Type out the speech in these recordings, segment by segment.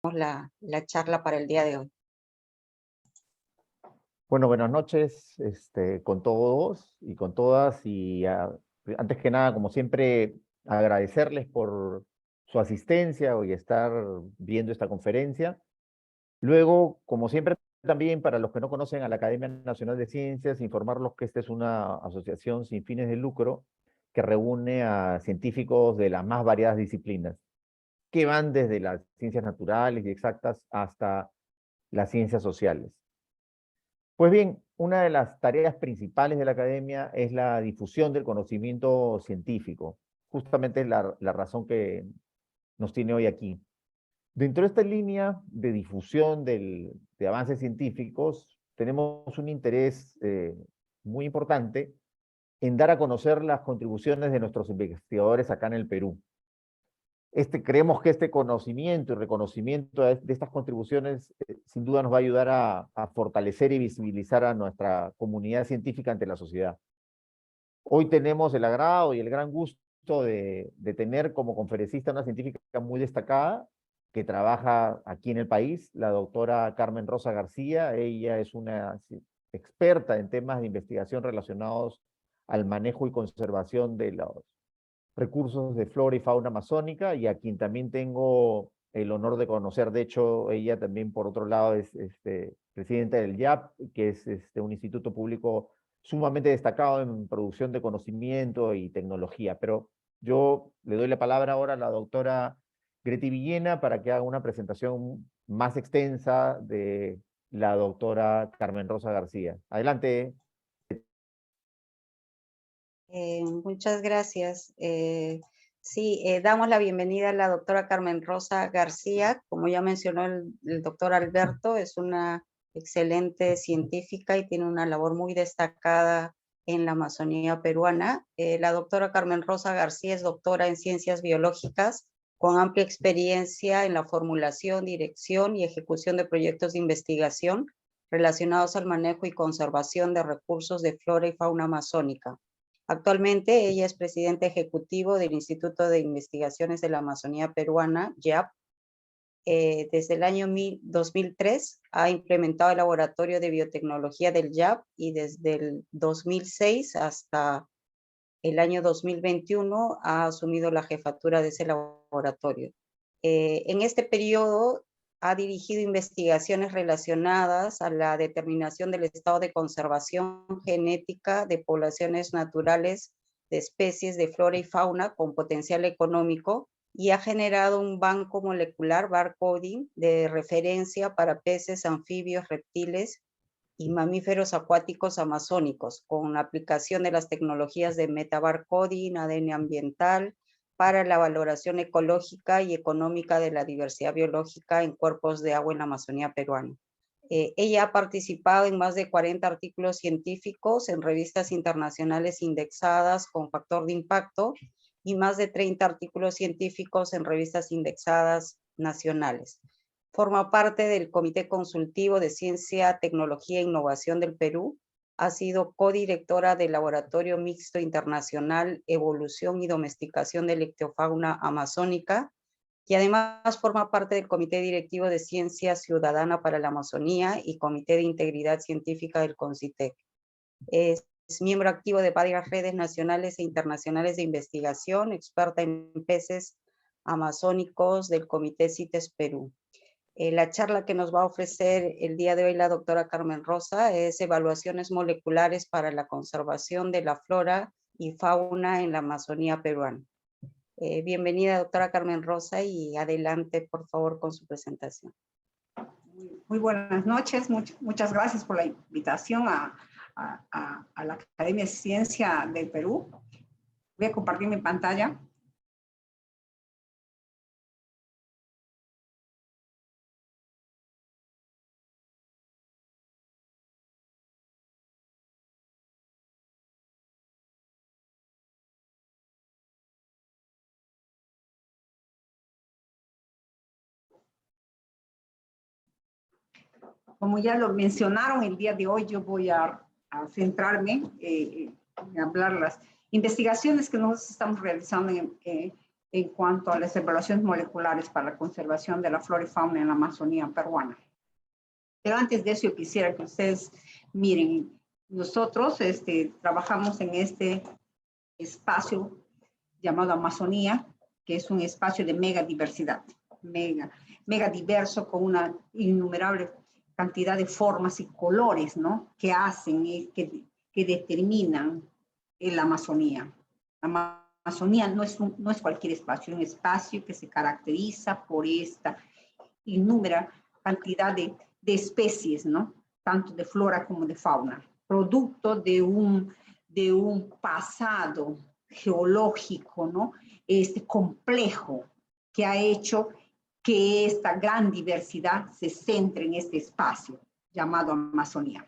la charla para el día de hoy. Bueno, buenas noches con todos y con todas. Y antes que nada, como siempre, agradecerles por su asistencia y estar viendo esta conferencia. Luego, como siempre, también para los que no conocen a la Academia Nacional de Ciencias, informarlos que esta es una asociación sin fines de lucro que reúne a científicos de las más variadas disciplinas, que van desde las ciencias naturales y exactas hasta las ciencias sociales. Pues bien, una de las tareas principales de la academia es la difusión del conocimiento científico. Justamente es la razón que nos tiene hoy aquí. Dentro de esta línea de difusión de avances científicos, tenemos un interés muy importante en dar a conocer las contribuciones de nuestros investigadores acá en el Perú. Creemos que este conocimiento y reconocimiento de estas contribuciones sin duda nos va a ayudar a fortalecer y visibilizar a nuestra comunidad científica ante la sociedad. Hoy tenemos el agrado y el gran gusto de tener como conferencista una científica muy destacada que trabaja aquí en el país, la doctora Carmen Rosa García. Ella es una experta en temas de investigación relacionados al manejo y conservación de los recursos de flora y fauna amazónica, y a quien también tengo el honor de conocer. De hecho, ella también, por otro lado, es presidenta del IAP, que es un instituto público sumamente destacado en producción de conocimiento y tecnología. Pero yo le doy la palabra ahora a la doctora Greti Villena para que haga una presentación más extensa de la doctora Carmen Rosa García. Adelante. Muchas gracias. Sí, damos la bienvenida a la doctora Carmen Rosa García. Como ya mencionó el doctor Alberto, es una excelente científica y tiene una labor muy destacada en la Amazonía peruana. La doctora Carmen Rosa García es doctora en ciencias biológicas con amplia experiencia en la formulación, dirección y ejecución de proyectos de investigación relacionados al manejo y conservación de recursos de flora y fauna amazónica. Actualmente ella es presidente ejecutivo del Instituto de Investigaciones de la Amazonía Peruana, IAP. Desde el año 2003 ha implementado el laboratorio de biotecnología del IAP y desde el 2006 hasta el año 2021 ha asumido la jefatura de ese laboratorio. En este periodo ha dirigido investigaciones relacionadas a la determinación del estado de conservación genética de poblaciones naturales de especies de flora y fauna con potencial económico y ha generado un banco molecular barcoding de referencia para peces, anfibios, reptiles y mamíferos acuáticos amazónicos, con aplicación de las tecnologías de metabarcoding, ADN ambiental, para la valoración ecológica y económica de la diversidad biológica en cuerpos de agua en la Amazonía peruana. Ella ha participado en más de 40 artículos científicos en revistas internacionales indexadas con factor de impacto y más de 30 artículos científicos en revistas indexadas nacionales. Forma parte del Comité Consultivo de Ciencia, Tecnología e Innovación del Perú. Ha sido codirectora del Laboratorio Mixto Internacional Evolución y Domesticación de la Ictiofauna Amazónica y además forma parte del Comité Directivo de Ciencia Ciudadana para la Amazonía y Comité de Integridad Científica del CONCITEC. Es miembro activo de varias redes nacionales e internacionales de investigación, experta en peces amazónicos del Comité CITES Perú. La charla que nos va a ofrecer el día de hoy la doctora Carmen Rosa es evaluaciones moleculares para la conservación de la flora y fauna en la Amazonía peruana. Bienvenida, doctora Carmen Rosa, y adelante, por favor, con su presentación. Muy buenas noches, muchas gracias por la invitación a la Academia de Ciencia del Perú. Voy a compartir mi pantalla. Como ya lo mencionaron el día de hoy, yo voy a centrarme en hablar las investigaciones que nosotros estamos realizando en cuanto a las evaluaciones moleculares para la conservación de la flora y fauna en la Amazonía peruana. Pero antes de eso, yo quisiera que ustedes miren, nosotros trabajamos en este espacio llamado Amazonía, que es un espacio de mega diversidad, mega diverso, con una innumerable cantidad de formas y colores, ¿no? Que hacen, que determinan la Amazonía. La Amazonía no es cualquier espacio, es un espacio que se caracteriza por esta innumerable cantidad de especies, ¿no? Tanto de flora como de fauna, producto de un pasado geológico, ¿no? Complejo, que ha hecho que esta gran diversidad se centre en este espacio llamado Amazonía.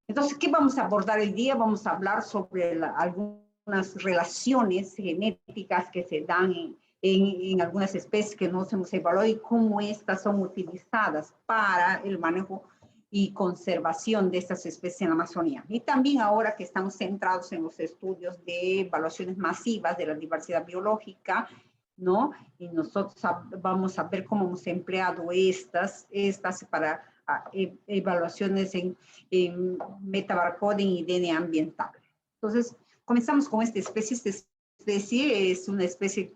Entonces, ¿qué vamos a abordar hoy día? Vamos a hablar sobre algunas relaciones genéticas que se dan en algunas especies que nos hemos evaluado y cómo estas son utilizadas para el manejo y conservación de estas especies en la Amazonía. Y también ahora que estamos centrados en los estudios de evaluaciones masivas de la diversidad biológica, ¿no? Y nosotros vamos a ver cómo hemos empleado estas para evaluaciones en metabarcoding y DNA ambiental. Entonces, comenzamos con esta especie. Esta especie es una especie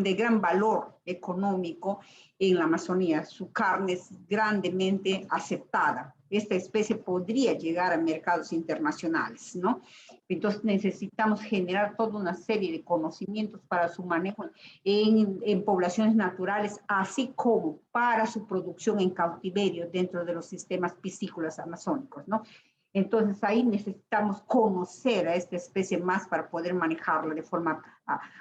de gran valor económico en la Amazonía. Su carne es grandemente aceptada. Esta especie podría llegar a mercados internacionales, ¿no? Entonces necesitamos generar toda una serie de conocimientos para su manejo en poblaciones naturales, así como para su producción en cautiverio dentro de los sistemas piscícolas amazónicos, ¿no? Entonces ahí necesitamos conocer a esta especie más para poder manejarla de forma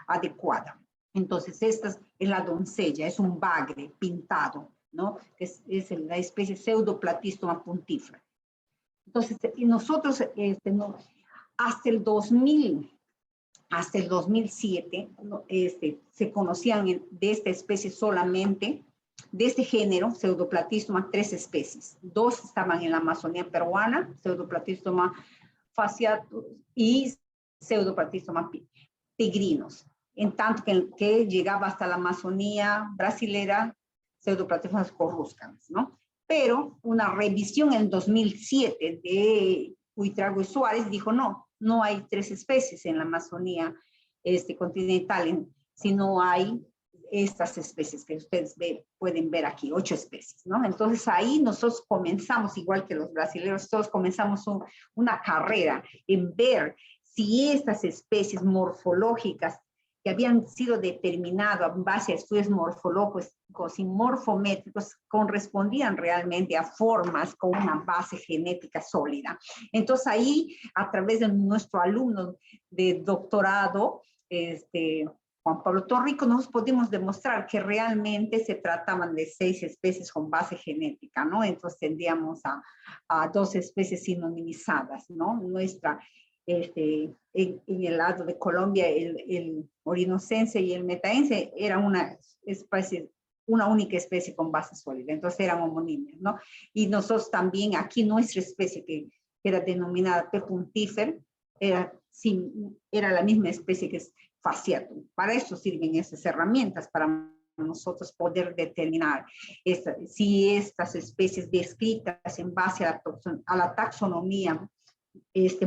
adecuada. Entonces, esta es la doncella, es un bagre pintado, ¿no? Es la especie Pseudoplatystoma puntifera. Entonces, y nosotros, hasta el 2007, se conocían de esta especie solamente, de este género, Pseudoplatystoma, 3 especies. 2 estaban en la Amazonía peruana, Pseudoplatystoma fasciatus y Pseudoplatystoma tigrinos. En tanto que llegaba hasta la Amazonía brasilera, Pseudoplatystoma corruscans, ¿no? Pero una revisión en 2007 de Buitrago y Suárez dijo, no hay 3 especies en la Amazonía continental, sino hay estas especies que ustedes pueden ver aquí, 8 especies, ¿no? Entonces ahí nosotros comenzamos, igual que los brasileños, todos comenzamos una carrera en ver si estas especies morfológicas que habían sido determinadas en base a estudios morfológicos y morfométricos correspondían realmente a formas con una base genética sólida. Entonces ahí, a través de nuestro alumno de doctorado, Juan Pablo Torrico, nos pudimos demostrar que realmente se trataban de 6 especies con base genética, ¿no? Entonces tendríamos a 2 especies sinonimizadas, ¿no? En el lado de Colombia, el orinocense y el metaense era una única especie con base sólida, entonces eran homonimias, ¿no? Y nosotros también, aquí nuestra especie que era denominada P. puntifer, era la misma especie que es fasciatum. Para eso sirven esas herramientas, para nosotros poder determinar si estas especies descritas en base a la taxonomía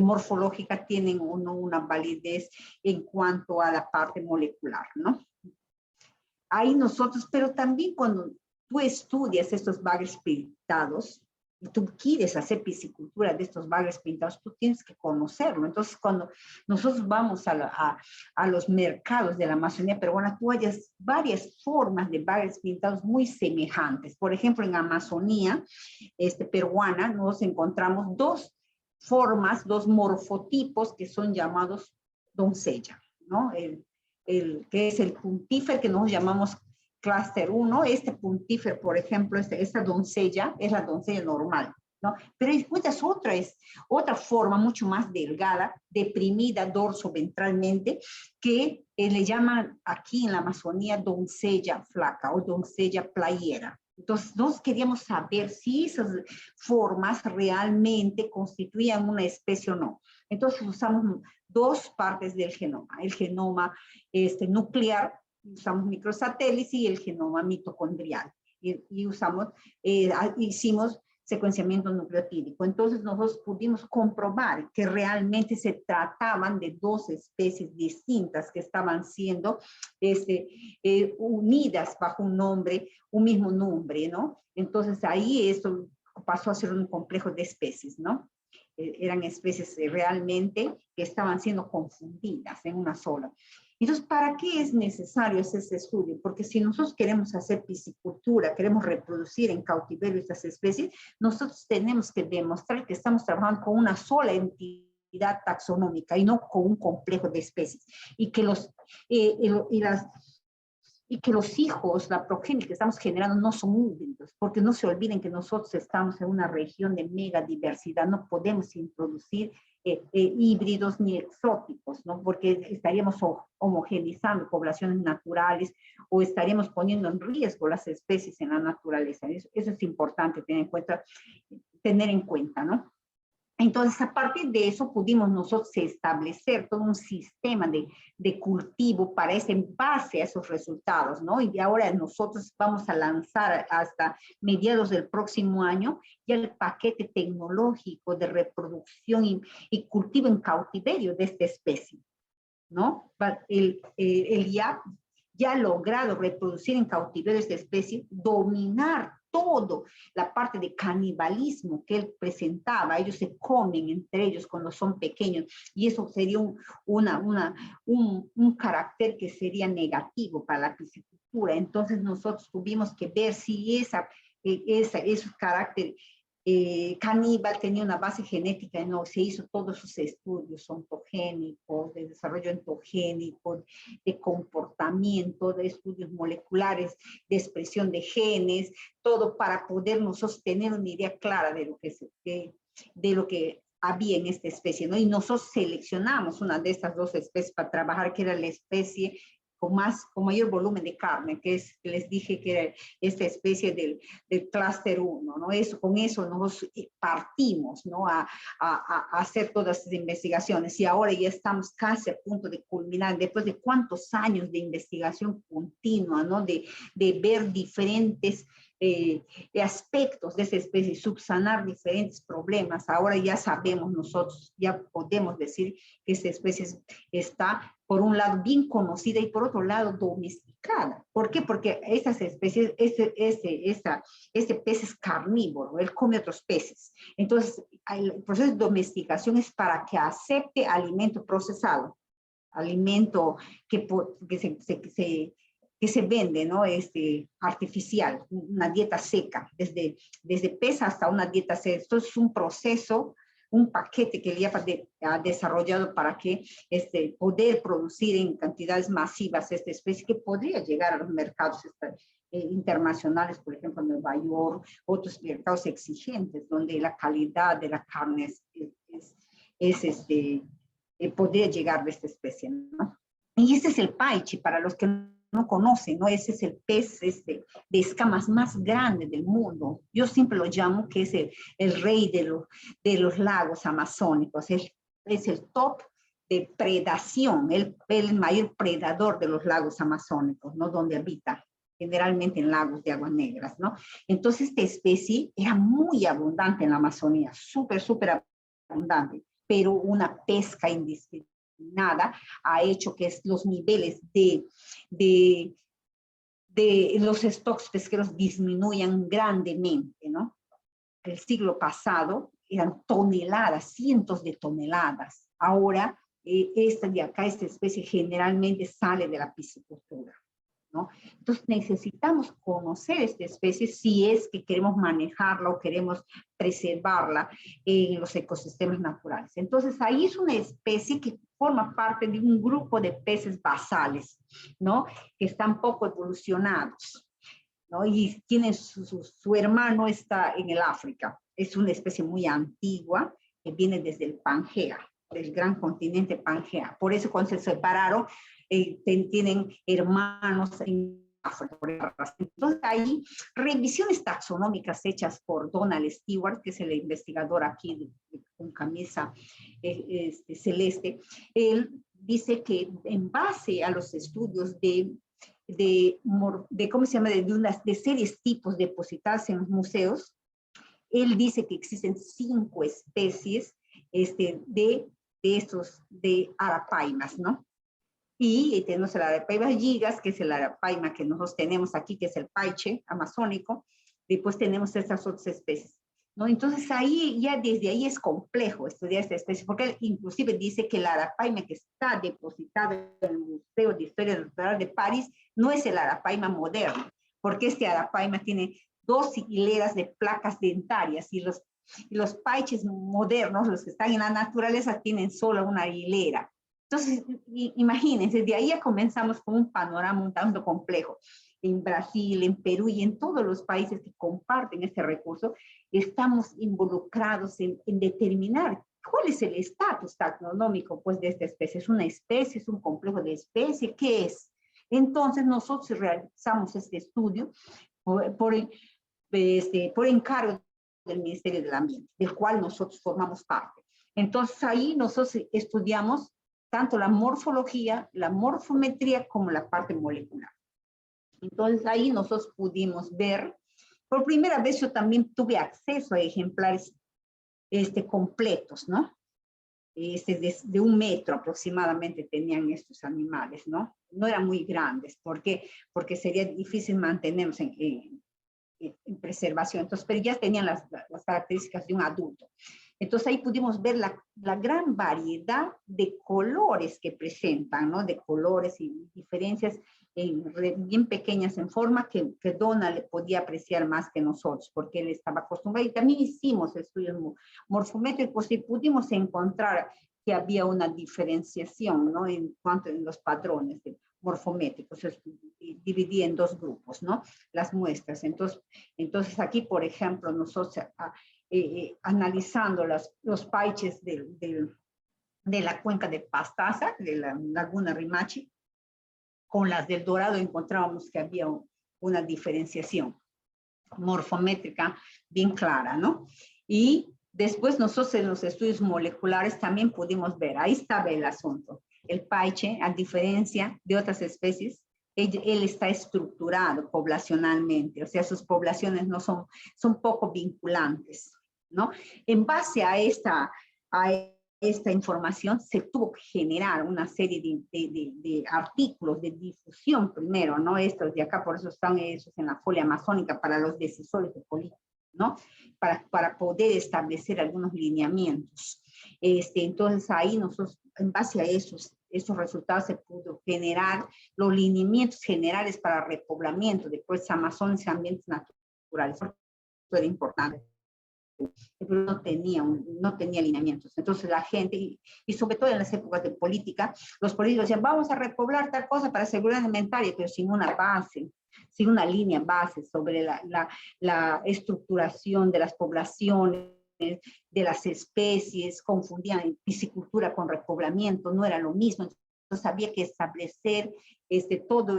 morfológica tienen o no una validez en cuanto a la parte molecular, ¿no? Ahí nosotros, pero también cuando tú estudias estos bagres pintados, y tú quieres hacer piscicultura de estos bagres pintados, tú tienes que conocerlo. Entonces, cuando nosotros vamos a los mercados de la Amazonía peruana, tú hallas varias formas de bagres pintados muy semejantes. Por ejemplo, en Amazonía peruana nos encontramos 2 formas, 2 morfotipos que son llamados doncella, ¿no? Que es el puntífer, que nosotros llamamos clúster 1, puntífer, por ejemplo, esta doncella es la doncella normal, ¿no? Pero es otra forma mucho más delgada, deprimida dorso-ventralmente, que le llaman aquí en la Amazonía doncella flaca o doncella playera. Entonces, nosotros queríamos saber si esas formas realmente constituían una especie o no. Entonces, usamos dos partes del genoma. El genoma nuclear, usamos microsatélites, y el genoma mitocondrial. Y usamos, hicimos secuenciamiento nucleotídico. Entonces nosotros pudimos comprobar que realmente se trataban de dos especies distintas que estaban siendo unidas bajo un mismo nombre, ¿no? Entonces ahí esto pasó a ser un complejo de especies, ¿no? Eran especies realmente que estaban siendo confundidas en una sola. Entonces, ¿para qué es necesario ese estudio? Porque si nosotros queremos hacer piscicultura, queremos reproducir en cautiverio estas especies, nosotros tenemos que demostrar que estamos trabajando con una sola entidad taxonómica y no con un complejo de especies. Y que los hijos, la progenie que estamos generando no son híbridos, porque no se olviden que nosotros estamos en una región de mega diversidad, no podemos introducir híbridos ni exóticos, ¿no? Porque estaríamos homogeneizando poblaciones naturales o estaríamos poniendo en riesgo las especies en la naturaleza. Eso es importante tener en cuenta, ¿no? Entonces, a partir de eso, pudimos nosotros establecer todo un sistema de cultivo para en base a esos resultados, ¿no? Y ahora nosotros vamos a lanzar hasta mediados del próximo año ya el paquete tecnológico de reproducción y cultivo en cautiverio de esta especie, ¿no? El IAP ya ha logrado reproducir en cautiverio esta especie, dominar todo la parte de canibalismo que él presentaba. Ellos se comen entre ellos cuando son pequeños, y eso sería un carácter que sería negativo para la piscicultura. Entonces nosotros tuvimos que ver si ese carácter caníbal tenía una base genética. No, se hizo todos sus estudios ontogénicos, de desarrollo ontogénico, de comportamiento, de estudios moleculares, de expresión de genes, todo para poder nosotros tener una idea clara de lo que había en esta especie, ¿no? Y nosotros seleccionamos una de estas dos especies para trabajar, que era la especie con mayor volumen de carne, que les dije que era esta especie del clúster 1, ¿no? Con eso nos partimos, ¿no? A hacer todas estas investigaciones, y ahora ya estamos casi a punto de culminar, después de cuántos años de investigación continua, ¿no? De ver diferentes aspectos de esa especie, subsanar diferentes problemas. Ahora ya sabemos nosotros, ya podemos decir que esta especie está, por un lado, bien conocida y por otro lado, domesticada. ¿Por qué? Porque estas especies, este pez es carnívoro, él come otros peces. Entonces, el proceso de domesticación es para que acepte alimento procesado, alimento que se vende, ¿no? Artificial, una dieta seca, desde pez hasta una dieta seca. Esto es un proceso, un paquete que el IAP ha desarrollado para que poder producir en cantidades masivas esta especie, que podría llegar a los mercados internacionales, por ejemplo, Nueva York, otros mercados exigentes, donde la calidad de la carne podría llegar de esta especie, ¿no? Y ese es el paiche, para los que no conocen, ¿no? Ese es el pez de escamas más grande del mundo. Yo siempre lo llamo que es el rey de los lagos amazónicos. Es el top de predación, el mayor predador de los lagos amazónicos, ¿no? Donde habita, generalmente en lagos de aguas negras, ¿no? Entonces, esta especie era muy abundante en la Amazonía, súper abundante, pero una pesca indiscriminada ha hecho que los niveles de los stocks pesqueros disminuyan grandemente, ¿no? El siglo pasado eran toneladas, cientos de toneladas. Ahora, esta especie generalmente sale de la piscicultura, ¿no? Entonces necesitamos conocer esta especie si es que queremos manejarla o queremos preservarla en los ecosistemas naturales. Entonces ahí es una especie que forma parte de un grupo de peces basales, ¿no? Que están poco evolucionados, ¿no? Y tiene su hermano está en el África. Es una especie muy antigua que viene desde el Pangea, del gran continente Pangea. Por eso cuando se separaron, tienen hermanos en Entonces, hay revisiones taxonómicas hechas por Donald Stewart, que es el investigador aquí con camisa celeste. Él dice que en base a los estudios ¿cómo se llama? De series tipos depositadas en los museos, él dice que existen 5 especies de arapaimas, ¿no? Y tenemos el arapaima gigas, que es el arapaima que nosotros tenemos aquí, que es el paiche amazónico. Después tenemos estas otras especies, ¿no? Entonces ahí, ya desde ahí es complejo estudiar esta especie, porque él inclusive dice que el arapaima que está depositado en el Museo de Historia Natural de París no es el arapaima moderno, porque este arapaima tiene 2 hileras de placas dentarias y los paiches modernos, los que están en la naturaleza, tienen solo una hilera. Entonces, imagínense, de ahí ya comenzamos con un panorama un tanto complejo. En Brasil, en Perú y en todos los países que comparten este recurso, estamos involucrados en determinar cuál es el estatus taxonómico pues, de esta especie. ¿Es una especie? ¿Es un complejo de especie? ¿Qué es? Entonces, nosotros realizamos este estudio por encargo del Ministerio del Ambiente, del cual nosotros formamos parte. Entonces, ahí nosotros estudiamos tanto la morfología, la morfometría, como la parte molecular. Entonces, ahí nosotros pudimos ver, por primera vez yo también tuve acceso a ejemplares completos, ¿no? De 1 metro aproximadamente tenían estos animales, ¿no? No eran muy grandes, porque sería difícil mantenerlos en preservación. Entonces, pero ya tenían las características de un adulto. Entonces ahí pudimos ver la gran variedad de colores que presentan, ¿no? De colores y diferencias bien pequeñas en forma que Donald podía apreciar más que nosotros, porque él estaba acostumbrado. Y también hicimos estudios morfométricos y pudimos encontrar que había una diferenciación, ¿no? En cuanto a los patrones morfométricos. Dividí en 2 grupos, ¿no? Las muestras. Entonces aquí, por ejemplo, nosotros analizando los paiches de la cuenca de Pastaza, de la laguna Rimachi, con las del Dorado encontrábamos que había una diferenciación morfométrica bien clara, ¿no? Y después nosotros en los estudios moleculares también pudimos ver, ahí estaba el asunto. El paiche, a diferencia de otras especies, él está estructurado poblacionalmente, o sea, sus poblaciones no son poco vinculantes, ¿no? En base a esta información se tuvo que generar una serie de artículos de difusión primero, ¿no? Estos de acá, por eso están esos en la folia amazónica para los decisores de política, ¿no? Para poder establecer algunos lineamientos. Entonces ahí nosotros, en base a esos resultados, se pudo generar los lineamientos generales para repoblamiento de puestos amazonas y ambientes naturales. Eso era importante. Pero no tenía lineamientos. Entonces la gente, y sobre todo en las épocas de política, los políticos decían, vamos a repoblar tal cosa para seguridad alimentaria, pero sin una base, sin una línea base sobre la estructuración de las poblaciones, de las especies, confundían piscicultura con repoblamiento, no era lo mismo. Entonces había que establecer todos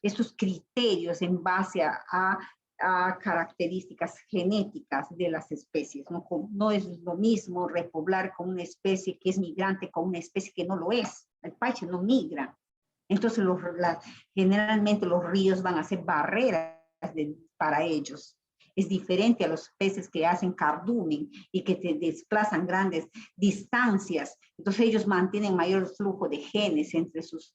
estos criterios en base a características genéticas de las especies. No es lo mismo repoblar con una especie que es migrante con una especie que no lo es. El paiche no migra. Entonces generalmente los ríos van a ser barreras para ellos. Es diferente a los peces que hacen cardumen y que te desplazan grandes distancias. Entonces ellos mantienen mayor flujo de genes entre sus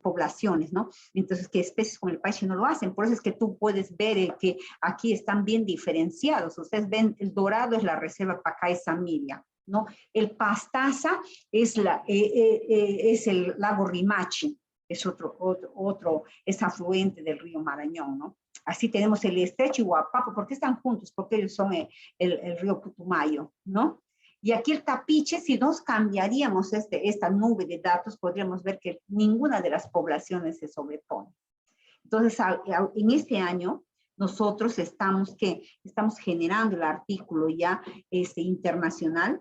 poblaciones, ¿no? Entonces que especies como el paiche no lo hacen. Por eso es que tú puedes ver que aquí están bien diferenciados. Ustedes ven, el Dorado es la reserva Pacay-Samiria, ¿no? El Pastaza es el lago Rimachi, es es afluente del río Marañón, ¿no? Así tenemos el estrecho y Guapapo. ¿Por qué están juntos? Porque ellos son el río Putumayo, ¿no? Y aquí el Tapiche, si nos cambiaríamos esta nube de datos, podríamos ver que ninguna de las poblaciones se sobrepone. Entonces, en este año, nosotros estamos generando el artículo ya internacional,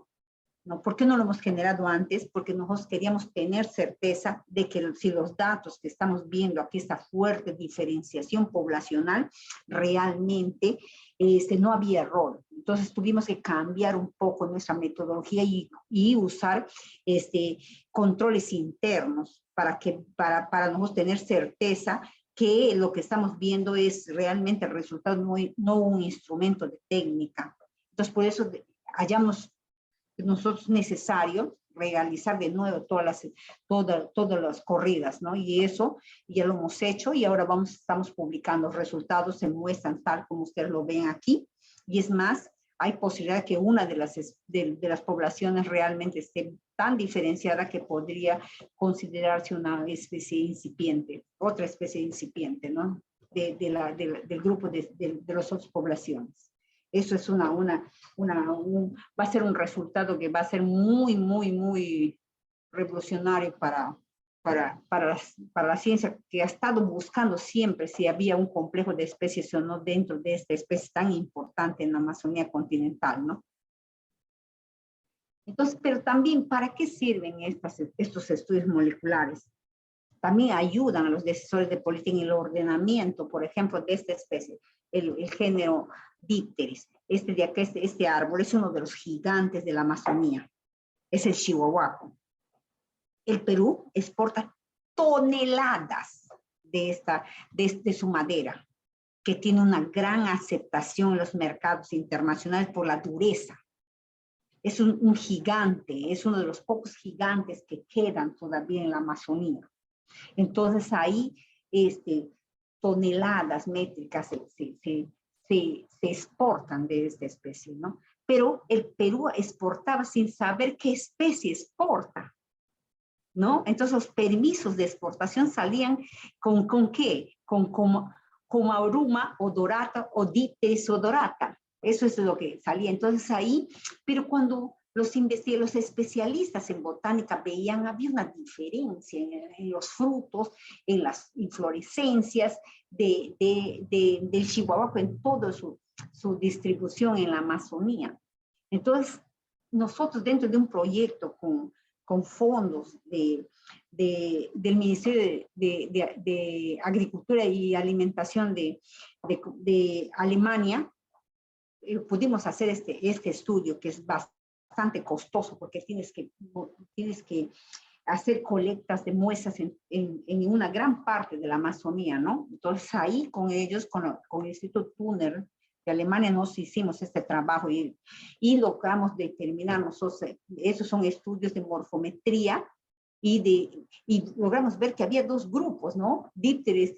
¿no? ¿Por qué no lo hemos generado antes? Porque nosotros queríamos tener certeza de que si los datos que estamos viendo aquí, esta fuerte diferenciación poblacional, realmente no había error. Entonces tuvimos que cambiar un poco nuestra metodología y usar controles internos para nosotros tener certeza que lo que estamos viendo es realmente el resultado, no un instrumento de técnica. Entonces, por eso hallamos nosotros necesario realizar de nuevo todas las corridas, ¿no? Y eso ya lo hemos hecho y ahora estamos publicando. Los resultados se muestran tal como ustedes lo ven aquí. Y es más, hay posibilidad que una de las poblaciones realmente esté tan diferenciada que podría considerarse una especie incipiente, otra especie incipiente, ¿no? Del grupo de las otras poblaciones. Eso es va a ser un resultado que va a ser muy, muy, muy revolucionario para la ciencia, que ha estado buscando siempre si había un complejo de especies o no dentro de esta especie tan importante en la Amazonía continental, ¿no? Entonces, pero también, ¿para qué sirven estos estudios moleculares? También ayudan a los decisores de política en el ordenamiento, por ejemplo, de esta especie, el género Dipteris. Este árbol es uno de los gigantes de la Amazonía, es el chihuahuaco. El Perú exporta toneladas de su madera, que tiene una gran aceptación en los mercados internacionales por la dureza. Es un gigante, es uno de los pocos gigantes que quedan todavía en la Amazonía. Entonces ahí toneladas métricas se exportan de esta especie, ¿no? Pero el Perú exportaba sin saber qué especie exporta, ¿no? Entonces los permisos de exportación salían ¿con qué? Con Comauruma odorata o Dipteris odorata. Eso es lo que salía. Entonces ahí, pero cuando los especialistas en botánica veían, había una diferencia en los frutos, en las inflorescencias del chihuahuaco, en toda su distribución en la Amazonía. Entonces, nosotros dentro de un proyecto con fondos del Ministerio de Agricultura y Alimentación de Alemania, pudimos hacer este estudio que es bastante costoso porque tienes que hacer colectas de muestras en una gran parte de la Amazonía, ¿no? Entonces ahí con ellos, con el Instituto Thuner de Alemania, nos hicimos este trabajo y logramos determinar nosotros, esos son estudios de morfometría y logramos ver que había dos grupos, ¿no? Dipteris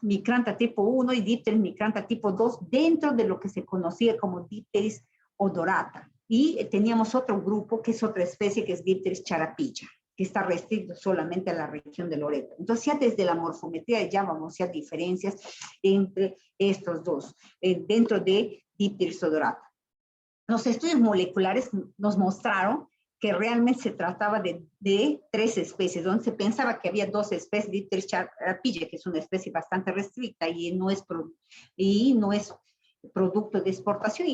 micrantha tipo 1 y Dipteris micrantha tipo 2 dentro de lo que se conocía como Dipteris odorata. Y teníamos otro grupo que es otra especie que es Dipteris charapilla, que está restricto solamente a la región de Loreto. Entonces ya desde la morfometría ya vamos a hacer diferencias entre estos dos, dentro de Dipteris odorata. Los estudios moleculares nos mostraron que realmente se trataba de 3 especies, donde se pensaba que había 2 especies, Dipteris charapilla, que es una especie bastante restricta y no es producto de exportación,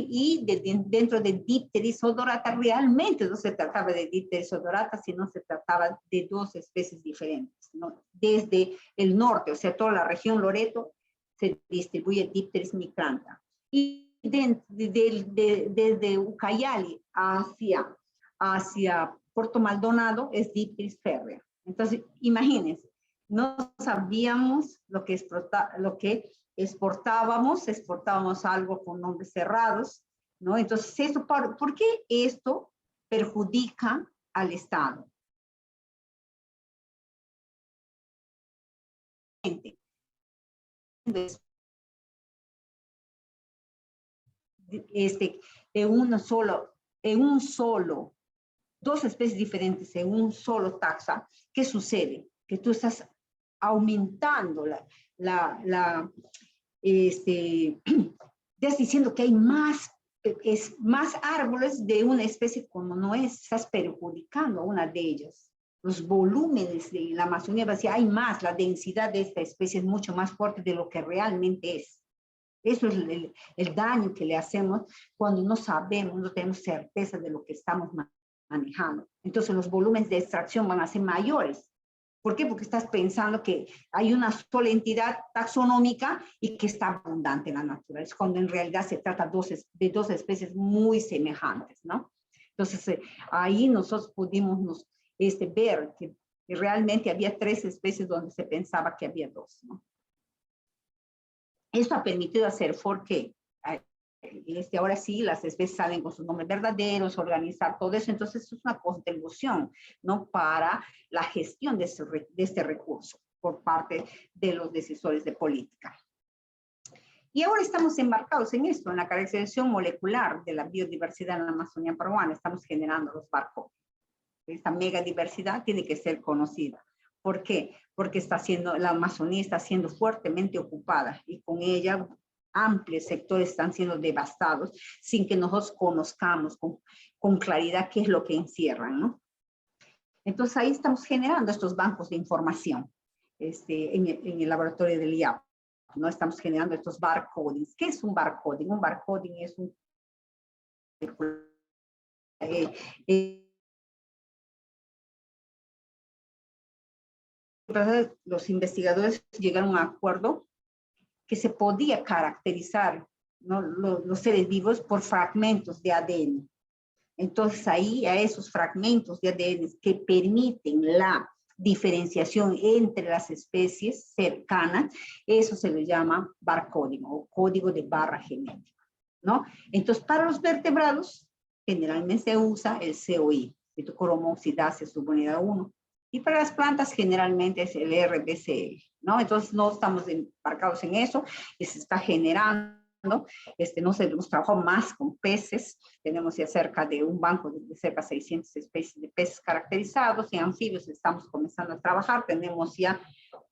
dentro de Dipteris odorata realmente no se trataba de Dipteris odorata, sino se trataba de 2 especies diferentes, ¿no? Desde el norte, o sea, toda la región Loreto, se distribuye Dipteris micrantha. Y desde Ucayali hacia Puerto Maldonado es Dipteris férrea. Entonces, imagínense, no sabíamos lo que exportábamos algo con nombres cerrados, ¿no? Entonces, ¿por qué esto perjudica al Estado? En un solo, 2 especies diferentes en un solo taxa, ¿qué sucede? Que tú estás aumentando estás diciendo que hay más árboles de una especie como no es, estás perjudicando a una de ellas. Los volúmenes de la Amazonía, hay más, la densidad de esta especie es mucho más fuerte de lo que realmente es. Eso es el daño que le hacemos cuando no sabemos, no tenemos certeza de lo que estamos manejando. Entonces los volúmenes de extracción van a ser mayores. ¿Por qué? Porque estás pensando que hay una sola entidad taxonómica y que está abundante en la naturaleza, cuando en realidad se trata de dos especies muy semejantes, ¿no? Entonces, ahí nosotros pudimos ver que realmente había 3 especies donde se pensaba que había 2, ¿no? Esto ha permitido hacer porque ahora sí las especies salen con sus nombres verdaderos, organizar todo eso, entonces es una contribución, ¿no? Para la gestión de este recurso por parte de los decisores de política. Y ahora estamos embarcados en esto, en la caracterización molecular de la biodiversidad en la Amazonía peruana, estamos generando los barcos. Esta megadiversidad tiene que ser conocida. ¿Por qué? Porque la Amazonía está siendo fuertemente ocupada y con ella amplios sectores están siendo devastados sin que nosotros conozcamos con claridad qué es lo que encierran, ¿no? Entonces ahí estamos generando estos bancos de información en el laboratorio del IAP, ¿no? Estamos generando estos barcodings. ¿Qué es un barcoding? Un barcoding es un... los investigadores llegaron a un acuerdo que se podía caracterizar, ¿no? los seres vivos por fragmentos de ADN. Entonces ahí a esos fragmentos de ADN que permiten la diferenciación entre las especies cercanas, eso se le llama barcoding o código de barra genética, ¿no? Entonces para los vertebrados generalmente se usa el COI, citocromoxidasa subunidad 1. Y para las plantas generalmente es el RBCL, ¿no? Entonces no estamos embarcados en eso y se está generando, no sé, hemos trabajado más con peces, tenemos ya cerca de un banco de cerca de 600 especies de peces caracterizados y anfibios estamos comenzando a trabajar, tenemos ya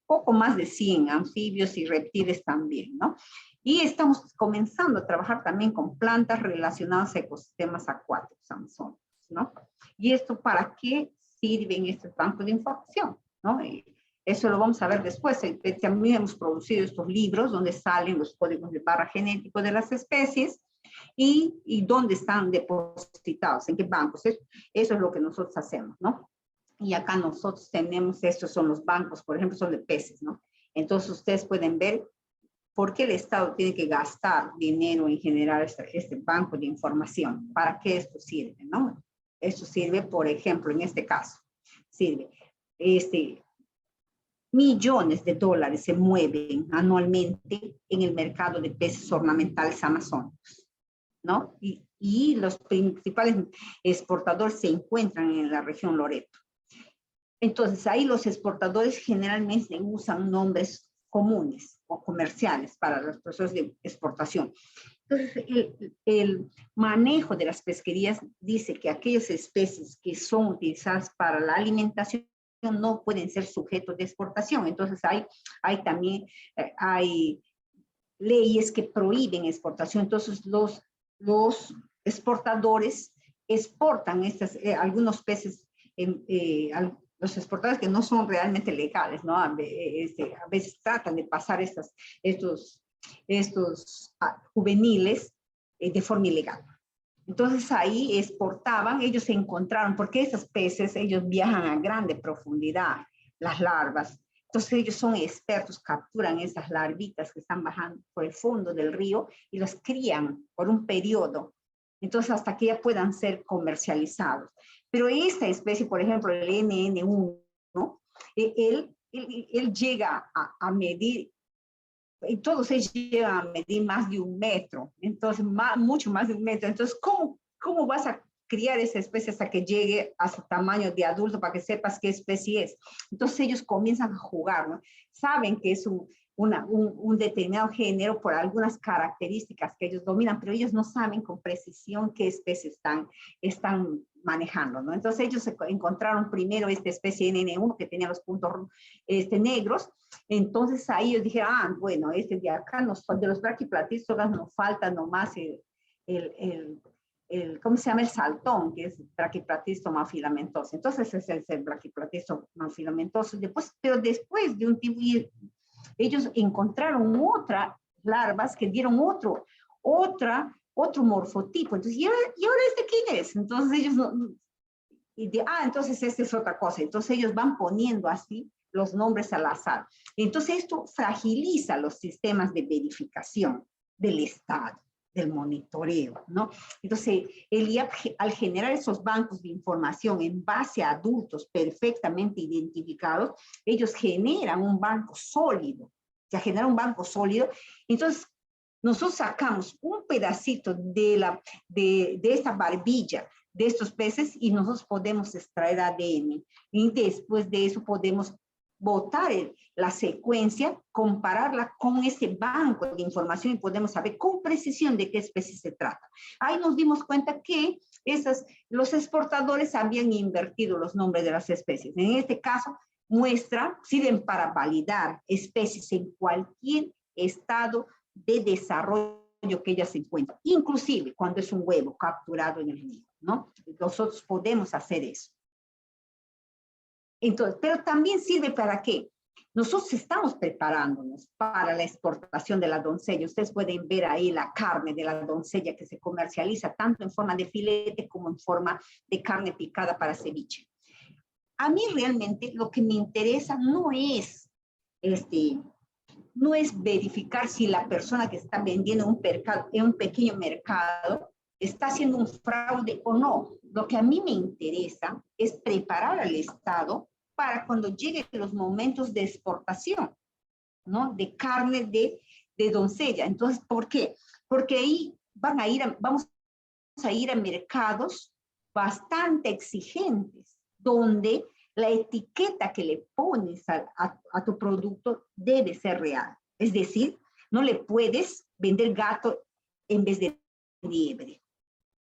poco más de 100 anfibios y reptiles también, ¿no? Y estamos comenzando a trabajar también con plantas relacionadas a ecosistemas acuáticos amazónicos, ¿no? ¿Y esto para qué sirven estos bancos de información, ¿no? Y eso lo vamos a ver después. También hemos producido estos libros donde salen los códigos de barra genético de las especies y dónde están depositados, en qué bancos. Eso es lo que nosotros hacemos, ¿no? Y acá nosotros tenemos, estos son los bancos, por ejemplo, son de peces, ¿no? Entonces ustedes pueden ver por qué el Estado tiene que gastar dinero en generar este banco de información. ¿Para qué esto sirve, no? Esto sirve, por ejemplo, en este caso, sirve, millones de dólares se mueven anualmente en el mercado de peces ornamentales amazónicos, ¿no? Y los principales exportadores se encuentran en la región Loreto. Entonces, ahí los exportadores generalmente usan nombres comunes o comerciales para los procesos de exportación. Entonces, el manejo de las pesquerías dice que aquellas especies que son utilizadas para la alimentación no pueden ser sujetos de exportación. Entonces, hay también hay leyes que prohíben exportación. Entonces, los exportadores exportan algunos peces, los exportadores que no son realmente legales, ¿no? A veces tratan de pasar estos juveniles de forma ilegal. Entonces ahí exportaban, ellos se encontraron, porque esos peces, ellos viajan a grande profundidad, las larvas. Entonces ellos son expertos, capturan esas larvitas que están bajando por el fondo del río y las crían por un periodo. Entonces hasta que ya puedan ser comercializados. Pero esta especie, por ejemplo, el NN1, ¿no? él llega a medir, y todos ellos llegan a medir más de 1 metro, entonces mucho más de 1 metro. Entonces, ¿cómo vas a criar esa especie hasta que llegue a su tamaño de adulto para que sepas qué especie es? Entonces ellos comienzan a jugar, ¿no? Saben que es un determinado género por algunas características que ellos dominan, pero ellos no saben con precisión qué especie están manejando, ¿no? Entonces ellos encontraron primero esta especie NN1 que tenía los puntos negros. Entonces ahí ellos dijeron, bueno, de acá, de los braquiplatistas nos falta nomás ¿cómo se llama? El saltón, que es braquiplatisto filamentoso. Entonces ese es el braquiplatisto filamentoso. Pero después de un tiempo, ellos encontraron otra larvas que dieron otro morfotipo. Entonces, ¿y ahora este quién es? Entonces ellos entonces esta es otra cosa. Entonces ellos van poniendo así los nombres al azar. Entonces esto fragiliza los sistemas de verificación del Estado, del monitoreo, ¿no? Entonces el IAP, al generar esos bancos de información en base a adultos perfectamente identificados, ellos generan un banco sólido. Ya genera un banco sólido. Entonces nosotros sacamos un pedacito de esta barbilla de estos peces y nosotros podemos extraer ADN. Y después de eso podemos botar la secuencia, compararla con ese banco de información y podemos saber con precisión de qué especie se trata. Ahí nos dimos cuenta que los exportadores habían invertido los nombres de las especies. En este caso, sirven para validar especies en cualquier estado de desarrollo que ellas se encuentran, inclusive cuando es un huevo capturado en el río, ¿no? Nosotros podemos hacer eso. Entonces, pero también sirve para qué? Nosotros estamos preparándonos para la exportación de la doncella. Ustedes pueden ver ahí la carne de la doncella que se comercializa tanto en forma de filete como en forma de carne picada para ceviche. A mí realmente lo que me interesa no es verificar si la persona que está vendiendo en un pequeño mercado está haciendo un fraude o no. Lo que a mí me interesa es preparar al Estado para cuando lleguen los momentos de exportación, ¿no? De carne de doncella. Entonces, ¿por qué? Porque ahí vamos a ir a mercados bastante exigentes, donde la etiqueta que le pones a tu producto debe ser real. Es decir, no le puedes vender gato en vez de liebre,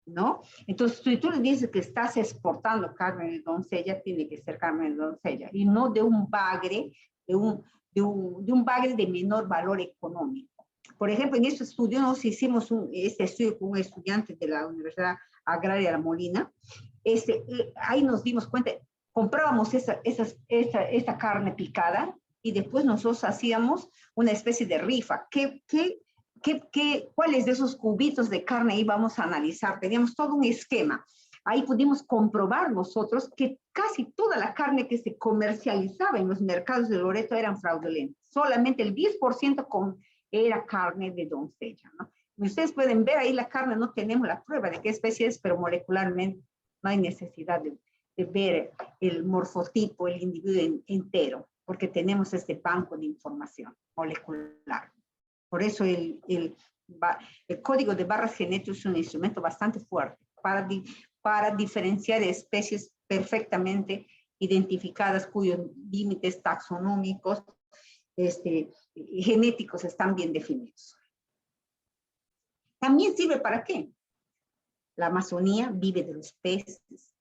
¿no? Entonces, si tú le dices que estás exportando carne de doncella, tiene que ser carne de doncella y no de un bagre, de un bagre de menor valor económico. Por ejemplo, en este estudio, nos hicimos este estudio con un estudiante de la Universidad Agraria La Molina. Ahí nos dimos cuenta, comprábamos esta carne picada y después nosotros hacíamos una especie de rifa. ¿Cuáles de esos cubitos de carne íbamos a analizar? Teníamos todo un esquema. Ahí pudimos comprobar nosotros que casi toda la carne que se comercializaba en los mercados de Loreto eran fraudulentas. Solamente el 10% era carne de doncella, ¿no? Ustedes pueden ver ahí la carne, no tenemos la prueba de qué especie es, pero molecularmente no hay necesidad de ver el morfotipo, el individuo entero, porque tenemos este banco de información molecular. Por eso el código de barras genéticas es un instrumento bastante fuerte para diferenciar especies perfectamente identificadas cuyos límites taxonómicos genéticos están bien definidos. También sirve ¿para qué? La Amazonía vive de los peces.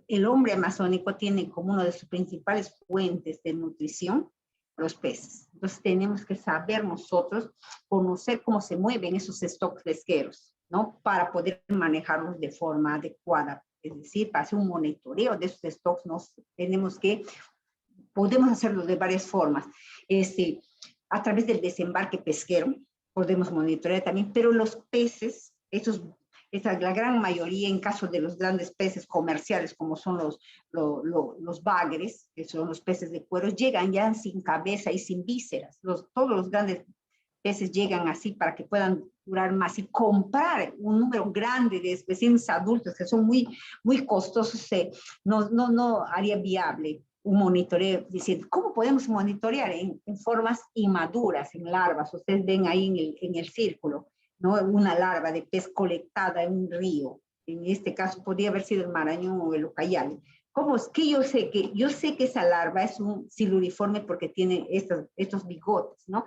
El hombre amazónico tiene como una de sus principales fuentes de nutrición los peces. Entonces tenemos que saber nosotros, conocer cómo se mueven esos stocks pesqueros, ¿no? Para poder manejarlos de forma adecuada. Es decir, para hacer un monitoreo de esos stocks, podemos hacerlo de varias formas. A través del desembarque pesquero podemos monitorear también, pero los peces, la gran mayoría en caso de los grandes peces comerciales, como son los bagres, que son los peces de cuero, llegan ya sin cabeza y sin vísceras. Todos los grandes peces llegan así para que puedan durar más y comprar un número grande de especies adultos que son muy, muy costosos, no haría viable un monitoreo, diciendo, ¿cómo podemos monitorear en formas inmaduras, en larvas? Ustedes ven ahí en el círculo, ¿no? Una larva de pez colectada en un río. En este caso podría haber sido el Marañón o el Ucayali. ¿Cómo es que yo sé que esa larva es un siluriforme porque tiene estos bigotes, ¿no?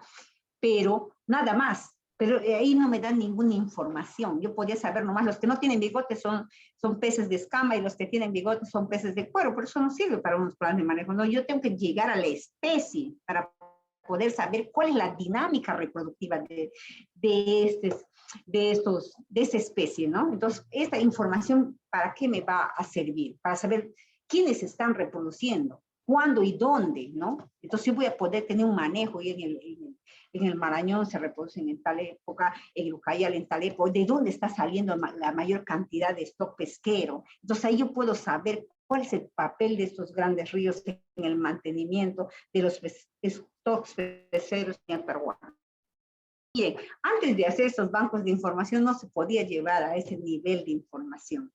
Pero nada más. Pero ahí no me dan ninguna información. Yo podría saber nomás, los que no tienen bigotes son peces de escama y los que tienen bigotes son peces de cuero, pero eso no sirve para unos planes de manejo. No, yo tengo que llegar a la especie para poder saber cuál es la dinámica reproductiva de esa especie, ¿no? Entonces, esta información, ¿para qué me va a servir? Para saber quiénes están reproduciendo, cuándo y dónde, ¿no? Entonces, yo voy a poder tener un manejo en en el Marañón se reproducen en tal época, en el Ucayali en tal época, de dónde está saliendo la mayor cantidad de stock pesquero. Entonces ahí yo puedo saber cuál es el papel de estos grandes ríos en el mantenimiento de los stocks pesqueros en el Perú. Bien, antes de hacer estos bancos de información no se podía llevar a ese nivel de información.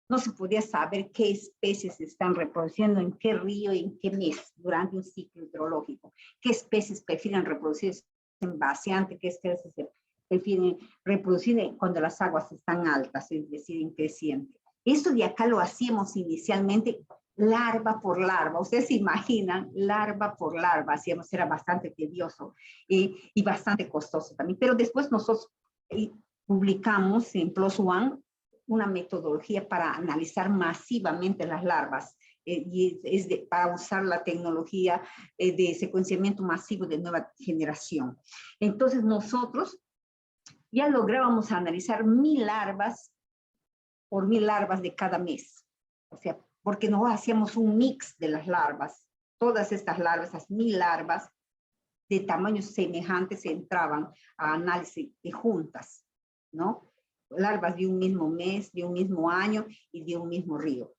No se podía saber qué especies se están reproduciendo en qué río y en qué mes durante un ciclo hidrológico. Qué especies prefieren reproducirse en vaciante, qué especies se prefieren reproducir cuando las aguas están altas, es decir, en creciente. Esto de acá lo hacíamos inicialmente larva por larva. Ustedes se imaginan, larva por larva hacíamos, era bastante tedioso y bastante costoso también. Pero después nosotros publicamos en PLOS ONE una metodología para analizar masivamente las larvas y para usar la tecnología de secuenciamiento masivo de nueva generación. Entonces nosotros ya lográbamos analizar 1000 larvas por 1000 larvas de cada mes. O sea, porque no hacíamos un mix de las larvas. Todas estas larvas, esas 1000 larvas de tamaños semejantes entraban a análisis de juntas, ¿no? Larvas de un mismo mes, de un mismo año y de un mismo río.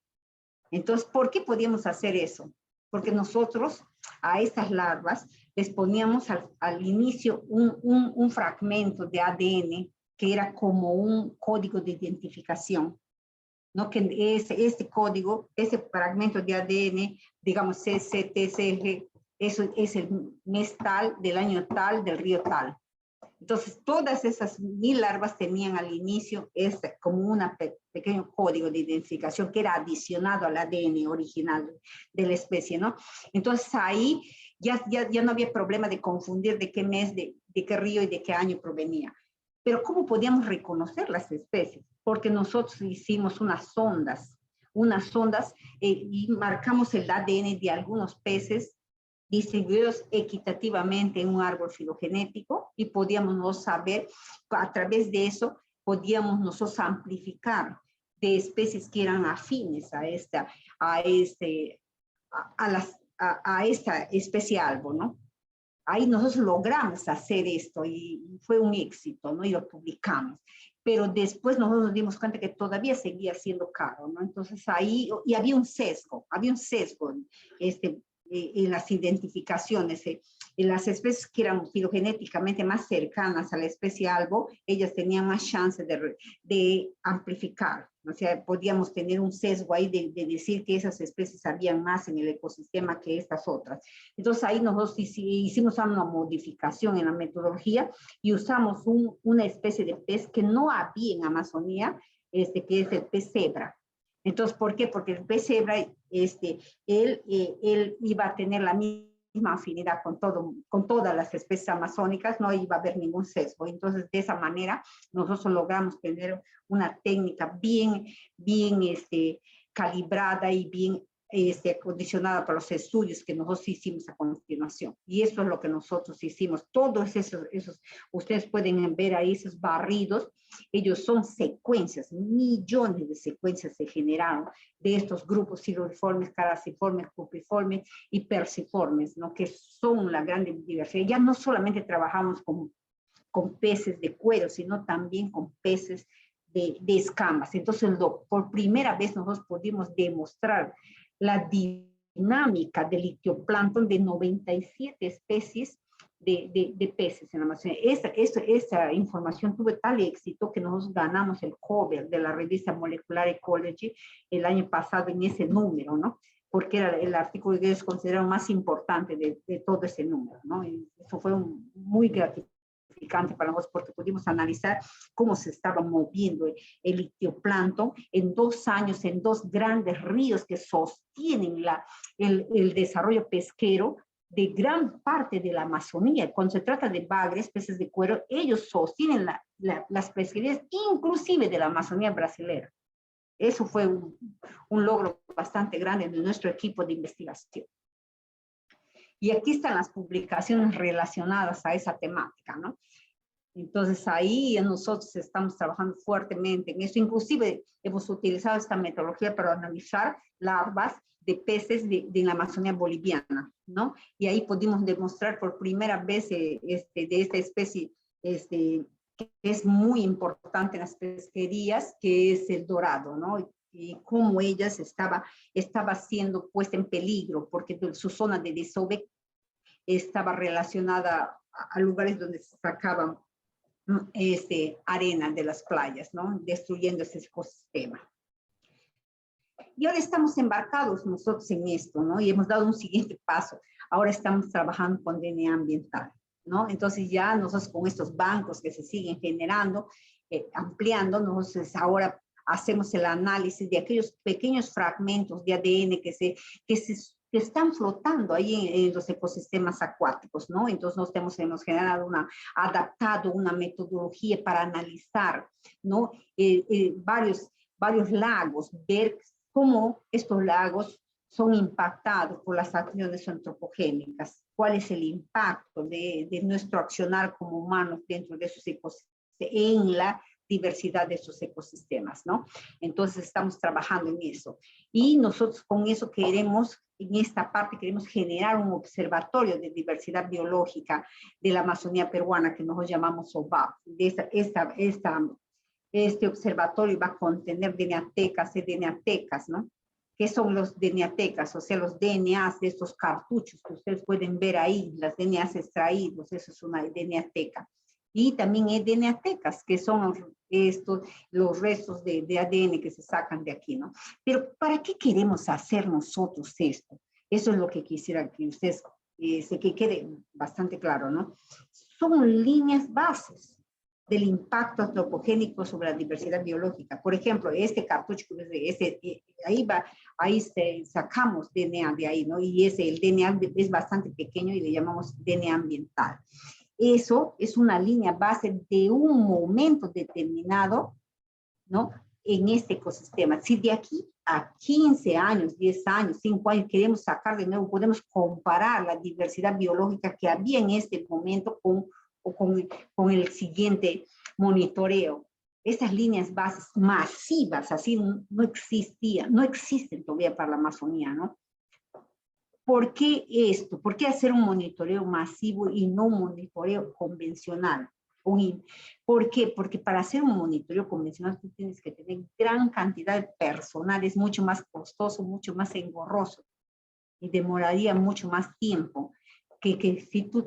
Entonces, ¿por qué podíamos hacer eso? Porque nosotros a estas larvas les poníamos al inicio un fragmento de ADN que era como un código de identificación, ¿no? Que este código, ese fragmento de ADN, digamos CCTCG, eso es el mes tal, del año tal, del río tal. Entonces, todas esas 1000 larvas tenían al inicio como un pequeño código de identificación que era adicionado al ADN original de la especie, ¿no? Entonces, ahí ya no había problema de confundir de qué mes, de qué río y de qué año provenía. Pero ¿cómo podíamos reconocer las especies? Porque nosotros hicimos unas sondas y marcamos el ADN de algunos peces distribuidos equitativamente en un árbol filogenético y podíamos nosotros saber, a través de eso, podíamos nosotros amplificar de especies que eran afines a esta especie árbol, ¿no? Ahí nosotros logramos hacer esto y fue un éxito, ¿no? Y lo publicamos. Pero después nosotros nos dimos cuenta que todavía seguía siendo caro, ¿no? Entonces ahí, y había un sesgo en las identificaciones. En las especies que eran filogenéticamente más cercanas a la especie albo, ellas tenían más chance de amplificar. O sea, podíamos tener un sesgo ahí de decir que esas especies habían más en el ecosistema que estas otras. Entonces ahí nosotros hicimos una modificación en la metodología y usamos una especie de pez que no había en Amazonía, que es el pez cebra. Entonces, ¿por qué? Porque el pez cebra, él iba a tener la misma afinidad con todas las especies amazónicas, no iba a haber ningún sesgo. Entonces, de esa manera, nosotros logramos tener una técnica bien calibrada y bien acondicionada para los estudios que nosotros hicimos a continuación. Y eso es lo que nosotros hicimos. Todos esos ustedes pueden ver ahí esos barridos, ellos son secuencias, millones de secuencias se generaron de estos grupos siluriformes, caraciformes, cupriformes y perciformes, ¿no? Que son la gran diversidad. Ya no solamente trabajamos con peces de cuero, sino también con peces de escamas. Entonces, por primera vez nosotros pudimos demostrar la dinámica del ictioplancton de 97 especies de peces en la Amazonía. Esa información tuvo tal éxito que nosotros ganamos el cover de la revista Molecular Ecology el año pasado en ese número, ¿no? Porque era el artículo que ellos consideraron más importante de todo ese número, ¿no? Y eso fue muy gratificante para nosotros porque pudimos analizar cómo se estaba moviendo el ictioplancton en 2 años en 2 grandes ríos que sostienen el desarrollo pesquero de gran parte de la Amazonía. Cuando se trata de bagres, peces de cuero, ellos sostienen las pesquerías inclusive de la Amazonía brasilera. Eso fue un logro bastante grande de nuestro equipo de investigación. Y aquí están las publicaciones relacionadas a esa temática, ¿no? Entonces ahí nosotros estamos trabajando fuertemente en eso. Inclusive hemos utilizado esta metodología para analizar larvas de peces de la Amazonía boliviana, ¿no? Y ahí pudimos demostrar por primera vez de esta especie que es muy importante en las pesquerías, que es el dorado, ¿no? Y cómo ellas estaba siendo puesta en peligro, porque su zona de desove estaba relacionada a lugares donde se sacaban arena de las playas, ¿no? Destruyendo ese ecosistema. Y ahora estamos embarcados nosotros en esto, ¿no? Y hemos dado un siguiente paso. Ahora estamos trabajando con DNA ambiental, ¿no? Entonces ya nosotros con estos bancos que se siguen generando, ampliando, nosotros ahora hacemos el análisis de aquellos pequeños fragmentos de ADN que están flotando ahí en los ecosistemas acuáticos, ¿no? Entonces nosotros hemos generado adaptado una metodología para analizar, ¿no? Varios lagos, ver cómo estos lagos son impactados por las acciones antropogénicas, cuál es el impacto de nuestro accionar como humanos dentro de esos ecosistemas, en la diversidad de esos ecosistemas, ¿no? Entonces estamos trabajando en eso. Y nosotros con eso queremos, en esta parte, queremos generar un observatorio de diversidad biológica de la Amazonía peruana que nosotros llamamos OVAP. Este observatorio va a contener DNAtecas y DNAtecas, ¿no? ¿Qué son los DNAtecas? O sea, los DNAs de estos cartuchos que ustedes pueden ver ahí, las DNAs extraídos, eso es una DNAteca. Y también hay DNAtecas, que son los restos de ADN que se sacan de aquí, ¿no? Pero ¿para qué queremos hacer nosotros esto? Eso es lo que quisiera que ustedes, que quede bastante claro, ¿no? Son líneas bases del impacto antropogénico sobre la diversidad biológica. Por ejemplo, este cartucho, ahí sacamos DNA de ahí, ¿no? Y el DNA es bastante pequeño y le llamamos DNA ambiental. Eso es una línea base de un momento determinado, ¿no? En este ecosistema. Si de aquí a 15 años, 10 años, 5 años queremos sacar de nuevo, podemos comparar la diversidad biológica que había en este momento con el siguiente monitoreo. Estas líneas bases masivas, así no existen todavía para la Amazonía, ¿no? ¿Por qué esto? ¿Por qué hacer un monitoreo masivo y no un monitoreo convencional? ¿Por qué? Porque para hacer un monitoreo convencional tú tienes que tener gran cantidad de personal, es mucho más costoso, mucho más engorroso y demoraría mucho más tiempo que si tú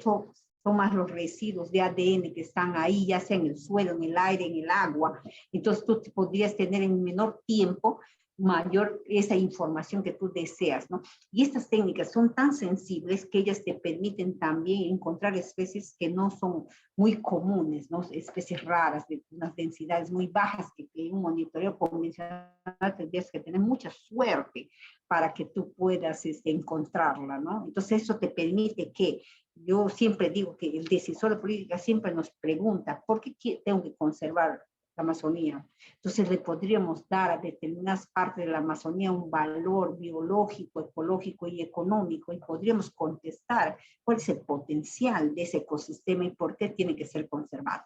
tomas los residuos de ADN que están ahí, ya sea en el suelo, en el aire, en el agua, entonces tú podrías tener en menor tiempo mayor esa información que tú deseas, ¿no? Y estas técnicas son tan sensibles que ellas te permiten también encontrar especies que no son muy comunes, ¿no? Especies raras, de unas densidades muy bajas, que un monitoreo convencional tendrías que tener mucha suerte para que tú puedas encontrarla, ¿no? Entonces eso te permite que, yo siempre digo que el decisor de política siempre nos pregunta, ¿por qué tengo que conservar la Amazonía? Entonces le podríamos dar a determinadas partes de la Amazonía un valor biológico, ecológico y económico, y podríamos contestar cuál es el potencial de ese ecosistema y por qué tiene que ser conservado.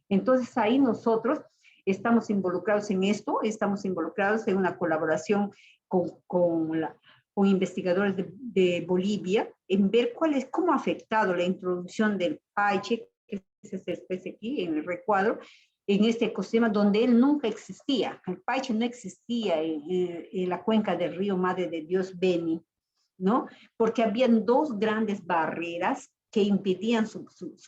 Entonces ahí nosotros estamos involucrados en esto, estamos involucrados en una colaboración con investigadores de Bolivia, en ver cómo ha afectado la introducción del paiche, que es esta especie aquí en el recuadro, en este ecosistema donde él nunca existía. El paiche no existía en la cuenca del río Madre de Dios Beni, ¿no? Porque habían dos grandes barreras que impedían su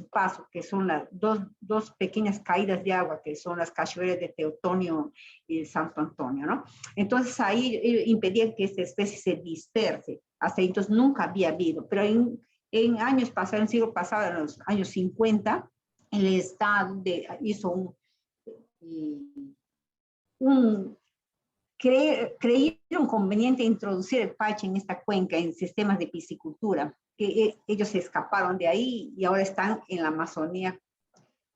paso, que son las dos pequeñas caídas de agua, que son las cachoeiras de Teotonio y Santo Antonio, ¿no? Entonces ahí impedían que esta especie se disperse. Hasta entonces nunca había habido, pero en años pasados, en el siglo pasado, en los años 50, el Estado hizo creyeron conveniente introducir el paiche en esta cuenca, en sistemas de piscicultura, que ellos se escaparon de ahí y ahora están en la Amazonía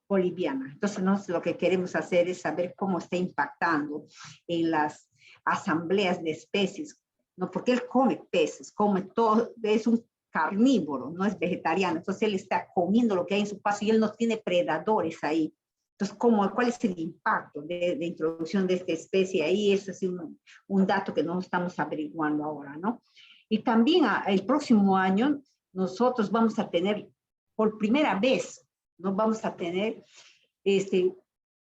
boliviana. Entonces, nosotros lo que queremos hacer es saber cómo está impactando en las asambleas de especies, ¿no? Porque él come peces, come todo, es un carnívoro, no es vegetariano, entonces él está comiendo lo que hay en su paso y él no tiene predadores ahí. Entonces, ¿cuál es el impacto de introducción de esta especie ahí? Eso es un dato que no estamos averiguando ahora, ¿no? Y también el próximo año nosotros vamos a tener, por primera vez, ¿no? Vamos a tener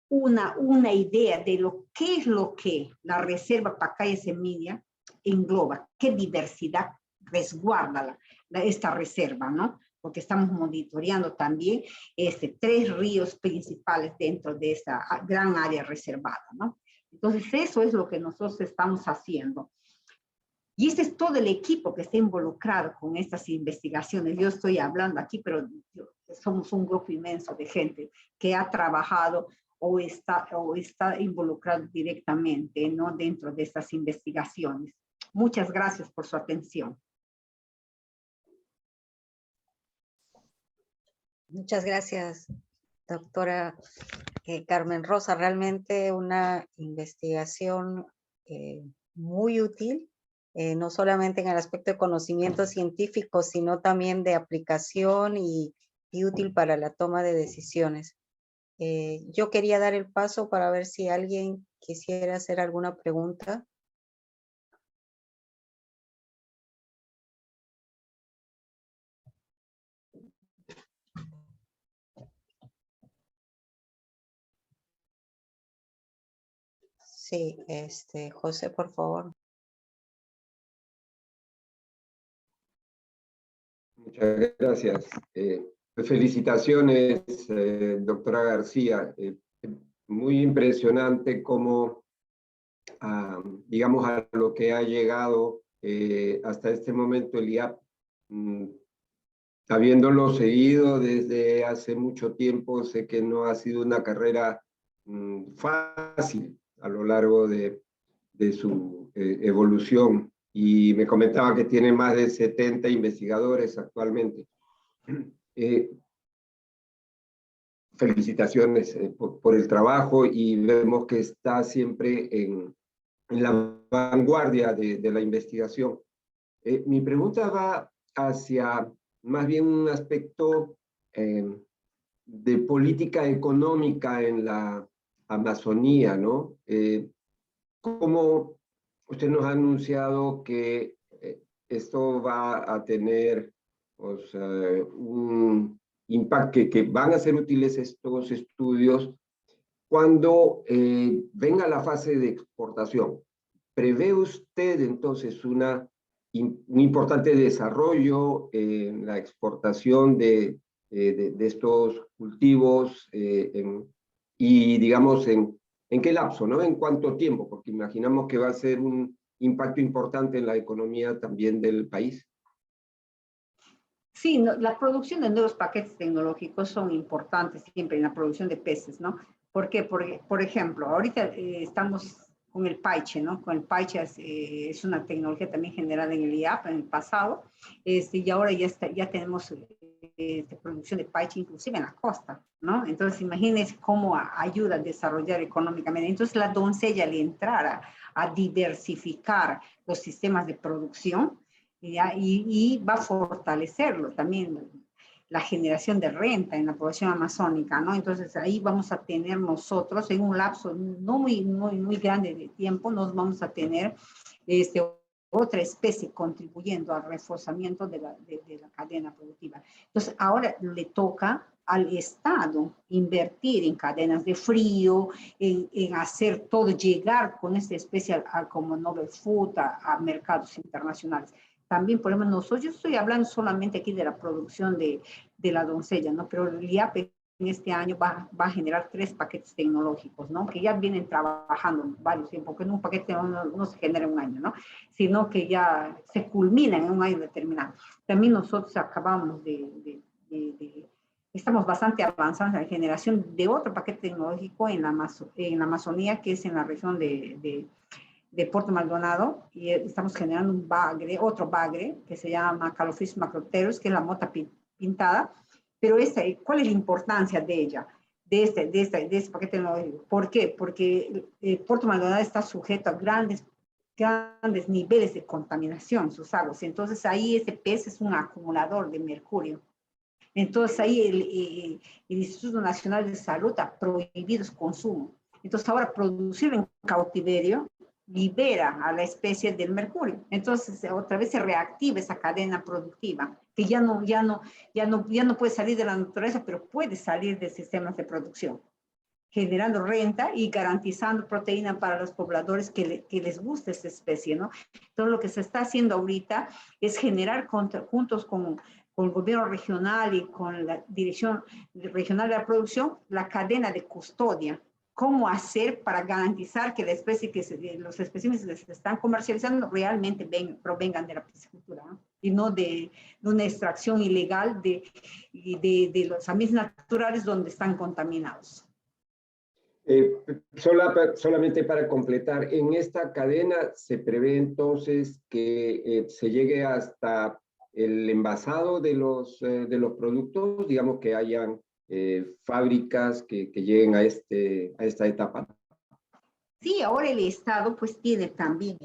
una idea de qué es lo que la Reserva Pacaya Semilla engloba, qué diversidad resguarda esta reserva, ¿no? Porque estamos monitoreando también 3 ríos principales dentro de esta gran área reservada, ¿no? Entonces, eso es lo que nosotros estamos haciendo. Y este es todo el equipo que está involucrado con estas investigaciones. Yo estoy hablando aquí, pero somos un grupo inmenso de gente que ha trabajado o está involucrado directamente, ¿no? Dentro de estas investigaciones. Muchas gracias por su atención. Muchas gracias, doctora Carmen Rosa. Realmente una investigación muy útil, no solamente en el aspecto de conocimiento científico, sino también de aplicación y útil para la toma de decisiones. Yo quería dar el paso para ver si alguien quisiera hacer alguna pregunta. Sí, José, por favor. Muchas gracias. Felicitaciones, doctora García. Muy impresionante cómo, digamos, a lo que ha llegado hasta este momento el IAP. Habiéndolo seguido desde hace mucho tiempo, sé que no ha sido una carrera fácil a lo largo de su evolución. Y me comentaba que tiene más de 70 investigadores actualmente. Felicitaciones por el trabajo y vemos que está siempre en la vanguardia de la investigación. Mi pregunta va hacia más bien un aspecto de política económica en la Amazonía, ¿no? ¿Cómo usted nos ha anunciado que esto va a tener, o sea, un impacto, que van a ser útiles estos estudios cuando venga la fase de exportación? ¿Prevé usted entonces un importante desarrollo en la exportación de estos cultivos y digamos en qué lapso, ¿no? ¿En cuánto tiempo? Porque imaginamos que va a ser un impacto importante en la economía también del país. Sí, no, la producción de nuevos paquetes tecnológicos son importantes siempre en la producción de peces, ¿no? ¿Por qué? Porque, por ejemplo, ahorita estamos con el paiche, ¿no? Con el paiche es una tecnología también generada en el IAP en el pasado, y ahora ya tenemos producción de paiche inclusive en la costa, ¿no? Entonces, imagínense cómo ayuda a desarrollar económicamente. Entonces, la doncella le entrara a diversificar los sistemas de producción, y va a fortalecerlo también la generación de renta en la población amazónica, ¿no? Entonces ahí vamos a tener nosotros en un lapso no muy grande de tiempo, nos vamos a tener otra especie contribuyendo al reforzamiento de la cadena productiva. Entonces ahora le toca al Estado invertir en cadenas de frío, en hacer todo llegar con esta especie como Novel Food a mercados internacionales. También, por ejemplo, yo estoy hablando solamente aquí de la producción de la doncella, ¿no? Pero el IAP en este año va a generar 3 paquetes tecnológicos, ¿no? Que ya vienen trabajando varios tiempos, porque en un paquete no se genera en un año, ¿no? Sino que ya se culmina en un año determinado. También nosotros acabamos estamos bastante avanzados en la generación de otro paquete tecnológico en la Amazonía, que es en la región de Puerto Maldonado, y estamos generando otro bagre, que se llama Calophysis macropterus, que es la mota pintada. Pero ¿cuál es la importancia de ella, de este paquete tecnológico? ¿Por qué? Porque Puerto Maldonado está sujeto a grandes grandes niveles de contaminación en sus aguas. Entonces ahí ese pez es un acumulador de mercurio. Entonces ahí el Instituto Nacional de Salud ha prohibido su consumo. Entonces ahora producir en cautiverio libera a la especie del mercurio. Entonces otra vez se reactiva esa cadena productiva, que ya no puede salir de la naturaleza, pero puede salir de sistemas de producción, generando renta y garantizando proteína para los pobladores que les gusta esta especie, ¿no? Entonces lo que se está haciendo ahorita es generar juntos con el gobierno regional y con la Dirección Regional de la Producción, la cadena de custodia. ¿Cómo hacer para garantizar que la especie los especímenes que se están comercializando realmente provengan de la piscicultura, ¿no? Y no de una extracción ilegal de los ambientes naturales donde están contaminados? Solamente para completar, en esta cadena se prevé entonces que se llegue hasta el envasado de los productos, digamos que hayan fábricas que lleguen a esta etapa. Sí, ahora el Estado pues tiene también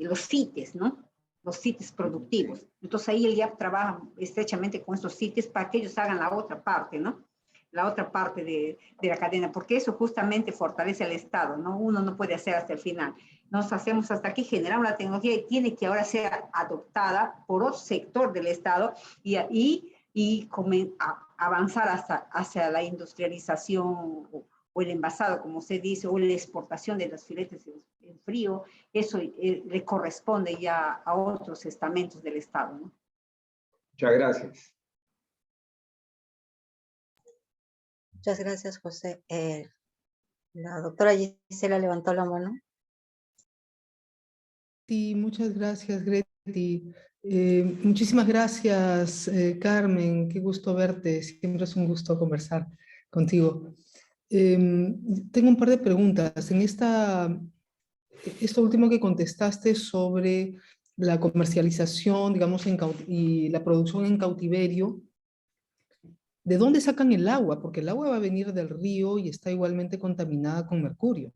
los CITES, ¿no? Los CITES productivos. Entonces ahí el IAP trabaja estrechamente con estos CITES para que ellos hagan la otra parte, ¿no? La otra parte de la cadena, porque eso justamente fortalece al Estado, ¿no? Uno no puede hacer hasta el final. Nos hacemos hasta aquí, generamos la tecnología y tiene que ahora ser adoptada por otro sector del Estado y avanzar hacia la industrialización o el envasado, como se dice, o la exportación de los filetes en frío. Eso le corresponde ya a otros estamentos del Estado, ¿no? Muchas gracias. Muchas gracias, José. La doctora Gisela levantó la mano. Sí, muchas gracias, Greti. Muchísimas gracias, Carmen. Qué gusto verte. Siempre es un gusto conversar contigo. Tengo un par de preguntas. En esto último que contestaste sobre la comercialización, digamos, y la producción en cautiverio, ¿de dónde sacan el agua? Porque el agua va a venir del río y está igualmente contaminada con mercurio,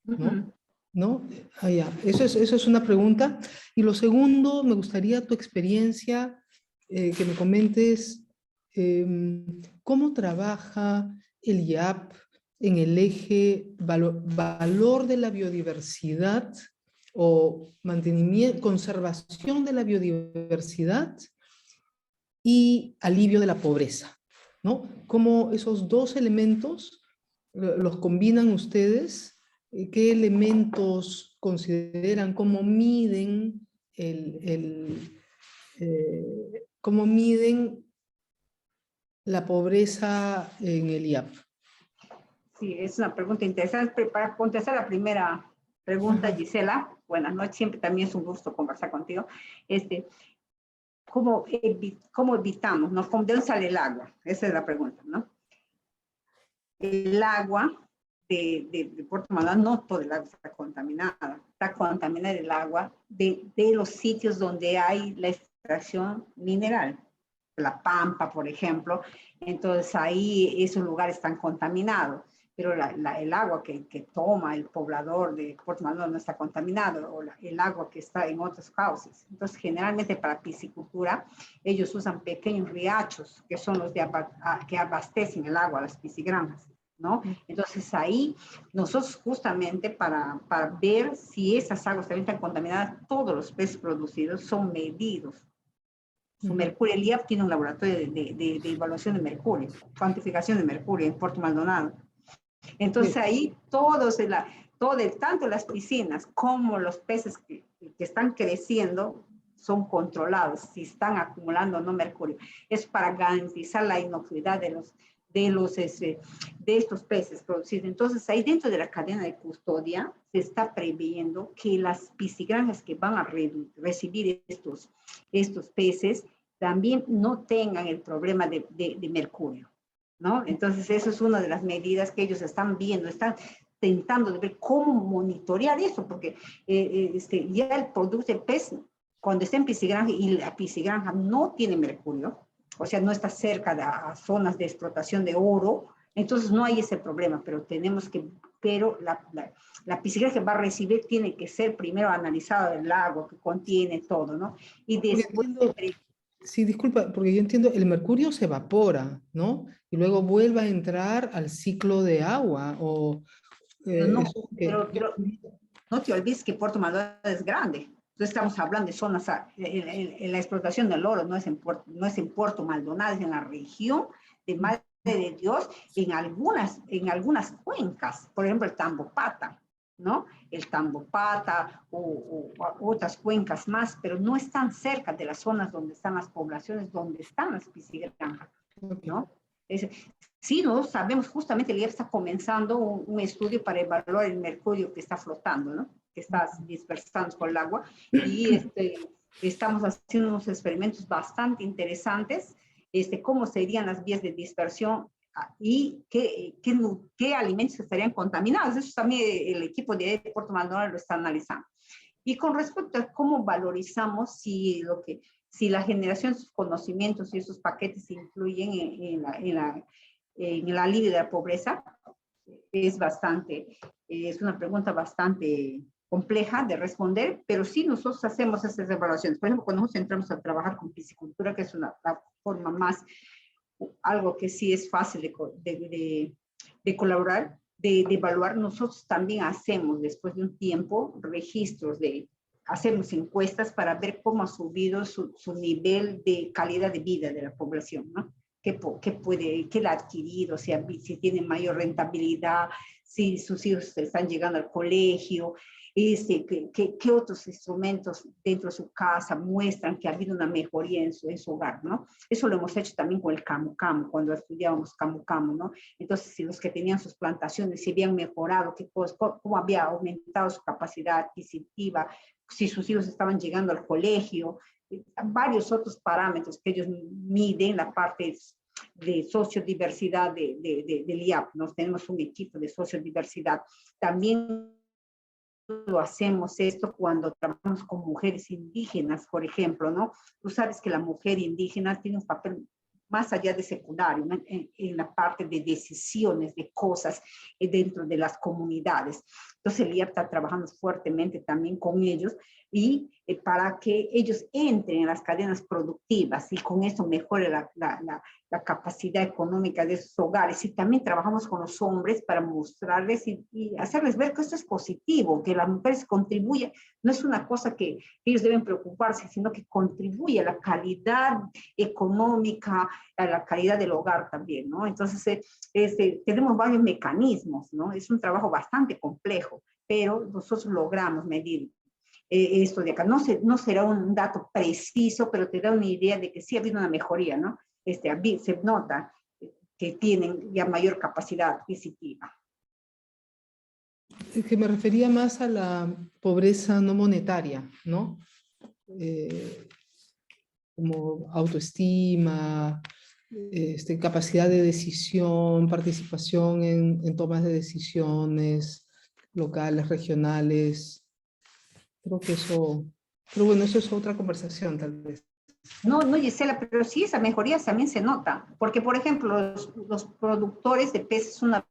¿no? ¿No? Ah, ya. Eso es una pregunta. Y lo segundo, me gustaría tu experiencia, que me comentes cómo trabaja el IAP en el eje valor de la biodiversidad o mantenimiento, conservación de la biodiversidad y alivio de la pobreza, ¿no? Cómo esos dos elementos los combinan ustedes. ¿Qué elementos consideran? ¿Cómo miden cómo miden la pobreza en el IAP? Sí, es una pregunta interesante. Para contestar la primera pregunta, Gisela, buenas noches, siempre también es un gusto conversar contigo. ¿Cómo evitamos, ¿no? ¿De dónde sale el agua? Esa es la pregunta, ¿no? El agua de Puerto Maldonado, no todo el agua está contaminada el agua de los sitios donde hay la extracción mineral, la Pampa, por ejemplo. Entonces ahí esos lugares están contaminados, pero el agua que toma el poblador de Puerto Maldonado no está contaminado, o el agua que está en otros cauces. Entonces generalmente para piscicultura ellos usan pequeños riachos que son los que abastecen el agua a las piscigranjas, ¿no? Entonces ahí nosotros justamente para ver si esas aguas también están contaminadas, todos los peces producidos son medidos. Su mercurio, el IAP tiene un laboratorio de evaluación de mercurio, cuantificación de mercurio en Puerto Maldonado. Entonces ahí tanto las piscinas como los peces que están creciendo son controlados, si están acumulando o no mercurio. Es para garantizar la inocuidad de estos peces producidos. Entonces, ahí dentro de la cadena de custodia se está previendo que las piscigranjas que van a recibir estos peces también no tengan el problema de mercurio, ¿no? Entonces, eso es una de las medidas que ellos están viendo, están tentando de ver cómo monitorear eso, porque ya el producto de pez, cuando está en piscigranja y la piscigranja no tiene mercurio, o sea, no está cerca de zonas de explotación de oro, Entonces no hay ese problema, pero tenemos que, pero la piscina que va a recibir tiene que ser primero analizada del lago, que contiene todo, ¿no? Y después... Sí, disculpa, porque yo entiendo, el mercurio se evapora, ¿no? Y luego vuelve a entrar al ciclo de agua, o... no, eso que... pero no te olvides que Puerto Maldonado es grande. Entonces estamos hablando de zonas, en la explotación del oro no es en Puerto Maldonado, es en la región de Madre de Dios, en algunas cuencas, por ejemplo el Tambopata, ¿no? El Tambopata o otras cuencas más, pero no están cerca de las zonas donde están las poblaciones, donde están las piscigranjas, ¿no? Sí, no sabemos, justamente el IEF está comenzando un estudio para evaluar el mercurio que está flotando, ¿no? Que está dispersando por el agua, y estamos haciendo unos experimentos bastante interesantes, cómo serían las vías de dispersión y qué alimentos estarían contaminados. Eso también el equipo de Puerto Maldonado lo está analizando. Y con respecto a cómo valorizamos si la generación de sus conocimientos y esos paquetes influyen en el alivio de la pobreza, es una pregunta bastante compleja de responder, pero sí nosotros hacemos esas evaluaciones. Por ejemplo, cuando nos entramos a trabajar con piscicultura, que es la forma más, algo que sí es fácil de colaborar, de evaluar, nosotros también hacemos, después de un tiempo, registros hacemos encuestas para ver cómo ha subido su nivel de calidad de vida de la población, ¿no? ¿Qué la ha adquirido? Si tiene mayor rentabilidad, si sus hijos están llegando al colegio, qué otros instrumentos dentro de su casa muestran que ha habido una mejoría en su hogar, ¿no? Eso lo hemos hecho también con el Camu Camu, cuando estudiábamos Camu Camu, ¿no? Entonces, si los que tenían sus plantaciones, si habían mejorado, cómo había aumentado su capacidad adquisitiva, si sus hijos estaban llegando al colegio, varios otros parámetros que ellos miden, la parte de sociodiversidad del IAP. Nos tenemos un equipo de sociodiversidad. También lo hacemos esto cuando trabajamos con mujeres indígenas, por ejemplo, ¿no? Tú sabes que la mujer indígena tiene un papel más allá de secundario, ¿no? en la parte de decisiones, de cosas dentro de las comunidades. Entonces el IAP está trabajando fuertemente también con ellos y para que ellos entren en las cadenas productivas y con eso mejore la capacidad económica de esos hogares. Y también trabajamos con los hombres para mostrarles y hacerles ver que esto es positivo, que las mujeres contribuyen, no es una cosa que ellos deben preocuparse, sino que contribuye a la calidad económica, a la calidad del hogar también, ¿no? Entonces, tenemos varios mecanismos, ¿no? Es un trabajo bastante complejo, pero nosotros logramos medir esto de acá. No será un dato preciso, pero te da una idea de que sí ha habido una mejoría, ¿no? Se nota que tienen ya mayor capacidad adquisitiva. Es que me refería más a la pobreza no monetaria, ¿no? Como autoestima, capacidad de decisión, participación en tomas de decisiones locales, regionales. Creo que eso, pero bueno, eso es otra conversación tal vez. No, Gisela, pero sí esa mejoría también se nota, porque por ejemplo los productores de peces, una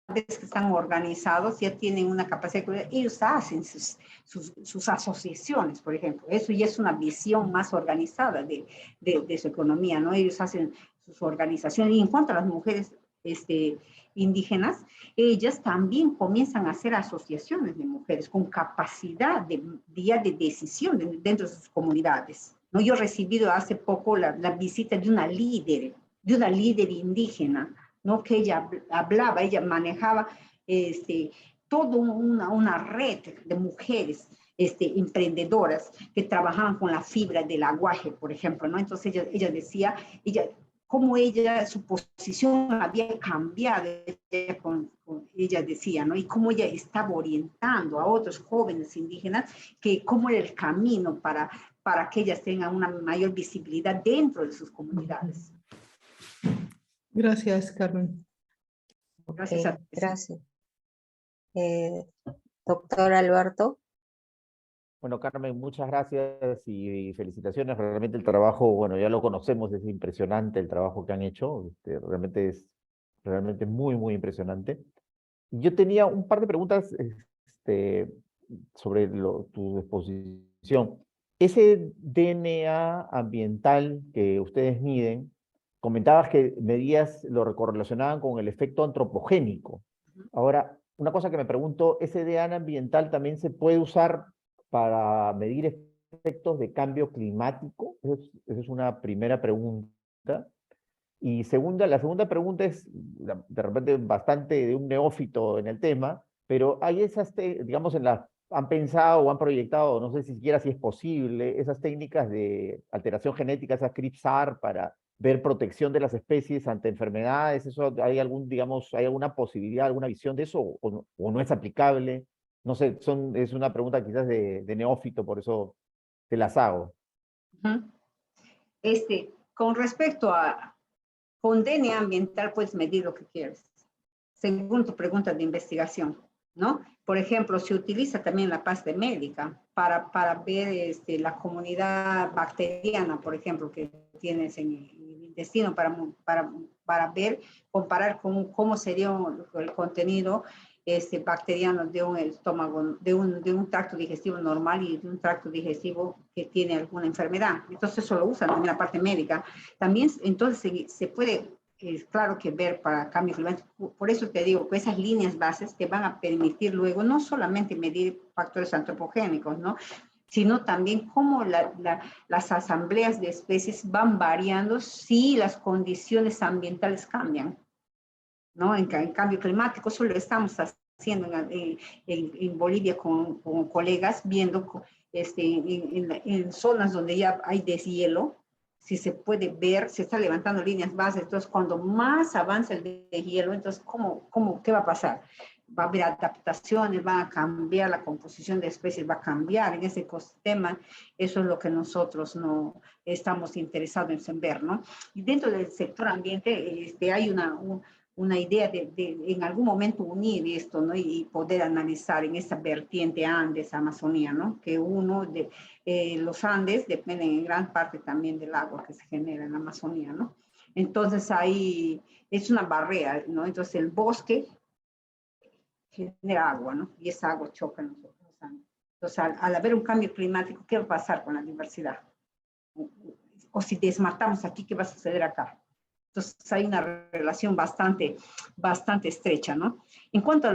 vez que están organizados, ya tienen una capacidad, ellos hacen sus asociaciones, por ejemplo, eso ya es una visión más organizada de su economía, ¿no? Ellos hacen sus organizaciones, y en cuanto a las mujeres indígenas, ellas también comienzan a hacer asociaciones de mujeres con capacidad de decisión dentro de sus comunidades, ¿no? Yo he recibido hace poco la visita de una líder indígena, ¿no? Que ella hablaba, ella manejaba toda una red de mujeres emprendedoras que trabajaban con la fibra del aguaje, por ejemplo, ¿no? Entonces ella decía, cómo su posición había cambiado, ella decía, ¿no? Y cómo ella estaba orientando a otros jóvenes indígenas, cómo era el camino para que ellas tengan una mayor visibilidad dentro de sus comunidades. Gracias, Carmen. Gracias a ti. Gracias. Doctor Alberto. Bueno, Carmen, muchas gracias y felicitaciones. Realmente el trabajo, bueno, ya lo conocemos, es impresionante el trabajo que han hecho. Realmente es realmente muy, muy impresionante. Yo tenía un par de preguntas sobre tu exposición. Ese DNA ambiental que ustedes miden, comentabas que medías, lo correlacionaban con el efecto antropogénico. Ahora, una cosa que me pregunto, ¿ese DNA ambiental también se puede usar para medir efectos de cambio climático? Esa es una primera pregunta. Y la segunda pregunta es, de repente, bastante de un neófito en el tema, pero hay digamos, han pensado o han proyectado, no sé si siquiera si es posible, esas técnicas de alteración genética, esas CRISPR, para ver protección de las especies ante enfermedades. ¿Eso hay hay alguna posibilidad, alguna visión de eso o no es aplicable? No sé, es una pregunta quizás de neófito, por eso te las hago. Con respecto con DNA ambiental puedes medir lo que quieres, según tu pregunta de investigación, ¿no? Por ejemplo, se utiliza también la pasta médica para ver la comunidad bacteriana, por ejemplo, que tienes en el intestino, para ver, comparar con cómo sería el contenido bacteriano de un estómago, de un tracto digestivo normal y de un tracto digestivo que tiene alguna enfermedad. Entonces eso lo usan en la parte médica. También entonces se puede, claro que ver para cambio climático. Por eso te digo que esas líneas bases te van a permitir luego no solamente medir factores antropogénicos, ¿no?, sino también cómo las asambleas de especies van variando si las condiciones ambientales cambian, ¿no? En cambio climático, eso lo estamos haciendo en Bolivia con colegas, viendo en zonas donde ya hay deshielo, si se puede ver, se están levantando líneas bases. Entonces, cuando más avanza el deshielo, entonces, ¿qué va a pasar? Va a haber adaptaciones, va a cambiar la composición de especies, va a cambiar en ese ecosistema. Eso es lo que nosotros no estamos interesados en ver, ¿no? Y dentro del sector ambiente hay una idea de en algún momento unir esto, ¿no? Y poder analizar en esa vertiente Andes, Amazonía, ¿no? Que los Andes dependen en gran parte también del agua que se genera en la Amazonía, ¿no? Entonces ahí es una barrera, ¿no? Entonces el bosque genera agua, ¿no? Y esa agua choca en los Andes. Entonces al haber un cambio climático, ¿qué va a pasar con la diversidad? O si desmatamos aquí, ¿qué va a suceder acá? Entonces hay una relación bastante estrecha, ¿no? En cuanto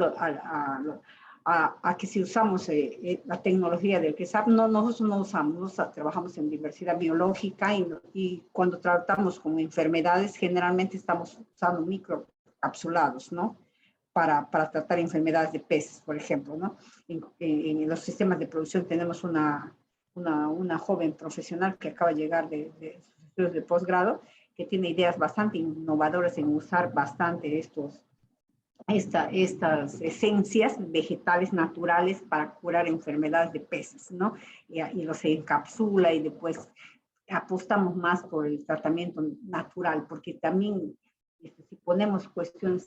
a que si usamos la tecnología del QSAP, nosotros no usamos, trabajamos en diversidad biológica y cuando tratamos con enfermedades, generalmente estamos usando microcapsulados, ¿no? Para tratar enfermedades de peces, por ejemplo, ¿no? En los sistemas de producción tenemos una joven profesional que acaba de llegar de sus estudios de posgrado, que tiene ideas bastante innovadoras en usar bastante estas esencias vegetales naturales para curar enfermedades de peces, ¿no? Y los encapsula y después apostamos más por el tratamiento natural, porque también si ponemos cuestiones,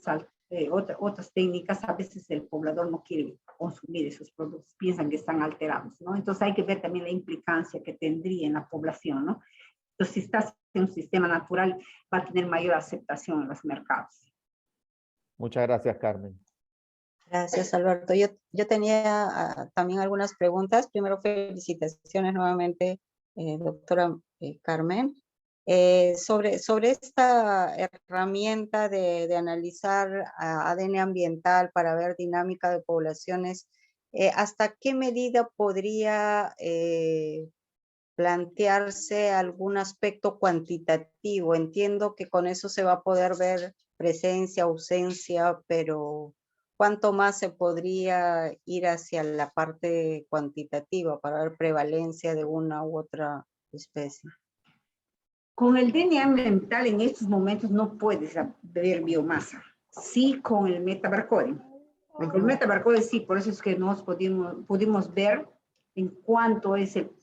otras técnicas, a veces el poblador no quiere consumir esos productos, piensan que están alterados, ¿no? Entonces hay que ver también la implicancia que tendría en la población, ¿no? Entonces, si estás en un sistema natural, va a tener mayor aceptación en los mercados. Muchas gracias, Carmen. Gracias, Alberto. Yo tenía también algunas preguntas. Primero, felicitaciones nuevamente, doctora Carmen. Sobre esta herramienta de analizar ADN ambiental para ver dinámica de poblaciones, ¿hasta qué medida podría plantearse algún aspecto cuantitativo? Entiendo que con eso se va a poder ver presencia, ausencia, pero ¿cuánto más se podría ir hacia la parte cuantitativa para ver prevalencia de una u otra especie? Con el DNA ambiental en estos momentos no puedes ver biomasa. Sí con el metabarcode. Con el metabarcode sí, por eso es que nos pudimos ver en cuánto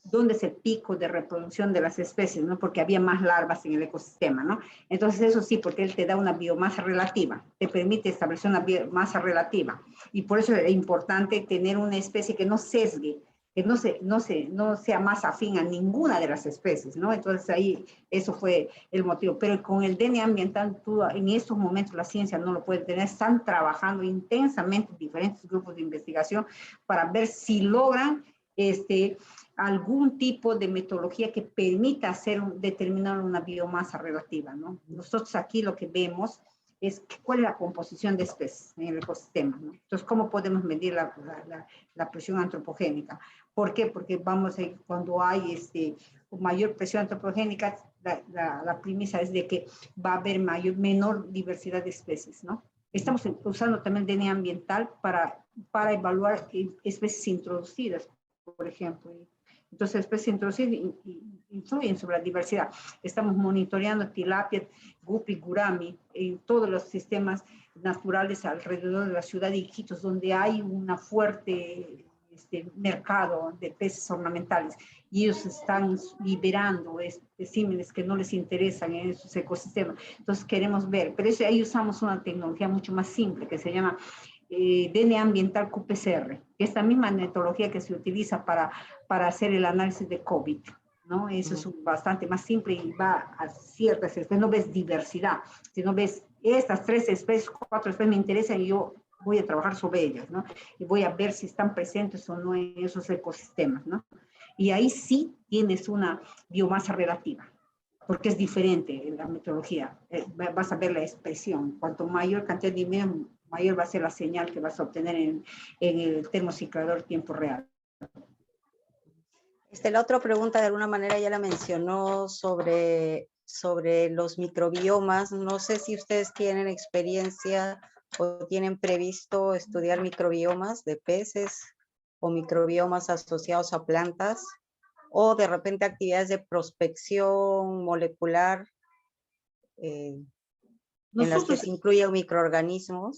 dónde es el pico de reproducción de las especies, ¿no? Porque había más larvas en el ecosistema, ¿no? Entonces eso sí, porque él te da una biomasa relativa, te permite establecer una biomasa relativa. Y por eso es importante tener una especie que no sesgue que no sea más afín a ninguna de las especies, ¿no? Entonces ahí eso fue el motivo. Pero con el DNA ambiental, en estos momentos la ciencia no lo puede tener, están trabajando intensamente diferentes grupos de investigación para ver si logran algún tipo de metodología que permita determinar una biomasa relativa, ¿no? Nosotros aquí lo que vemos es cuál es la composición de especies en el ecosistema, ¿no? Entonces, ¿cómo podemos medir la presión antropogénica? ¿Por qué? Porque cuando hay mayor presión antropogénica, la premisa es de que va a haber menor diversidad de especies, ¿no? Estamos usando también DNA ambiental para evaluar especies introducidas, por ejemplo. Entonces, especies introducidas influyen sobre la diversidad. Estamos monitoreando tilapia, guppy, gurami, en todos los sistemas naturales alrededor de la ciudad de Iquitos, donde hay una fuerte mercado de peces ornamentales, y ellos están liberando especímenes que no les interesan en esos ecosistemas. Entonces queremos ver, pero ahí usamos una tecnología mucho más simple que se llama DNA ambiental qPCR, que es la misma metodología que se utiliza para hacer el análisis de COVID, ¿no? Eso es bastante más simple y va a ciertas especies, no ves diversidad, sino ves estas 3 especies, 4 especies me interesan y yo voy a trabajar sobre ellas, ¿no? Y voy a ver si están presentes o no en esos ecosistemas, ¿no? Y ahí sí tienes una biomasa relativa, porque es diferente en la metodología. Vas a ver la expresión. Cuanto mayor cantidad de dinero, mayor va a ser la señal que vas a obtener en el termociclador tiempo real. La otra pregunta de alguna manera ya la mencionó sobre los microbiomas. No sé si ustedes tienen experiencia o tienen previsto estudiar microbiomas de peces o microbiomas asociados a plantas, o de repente actividades de prospección molecular en las que se incluyen microorganismos.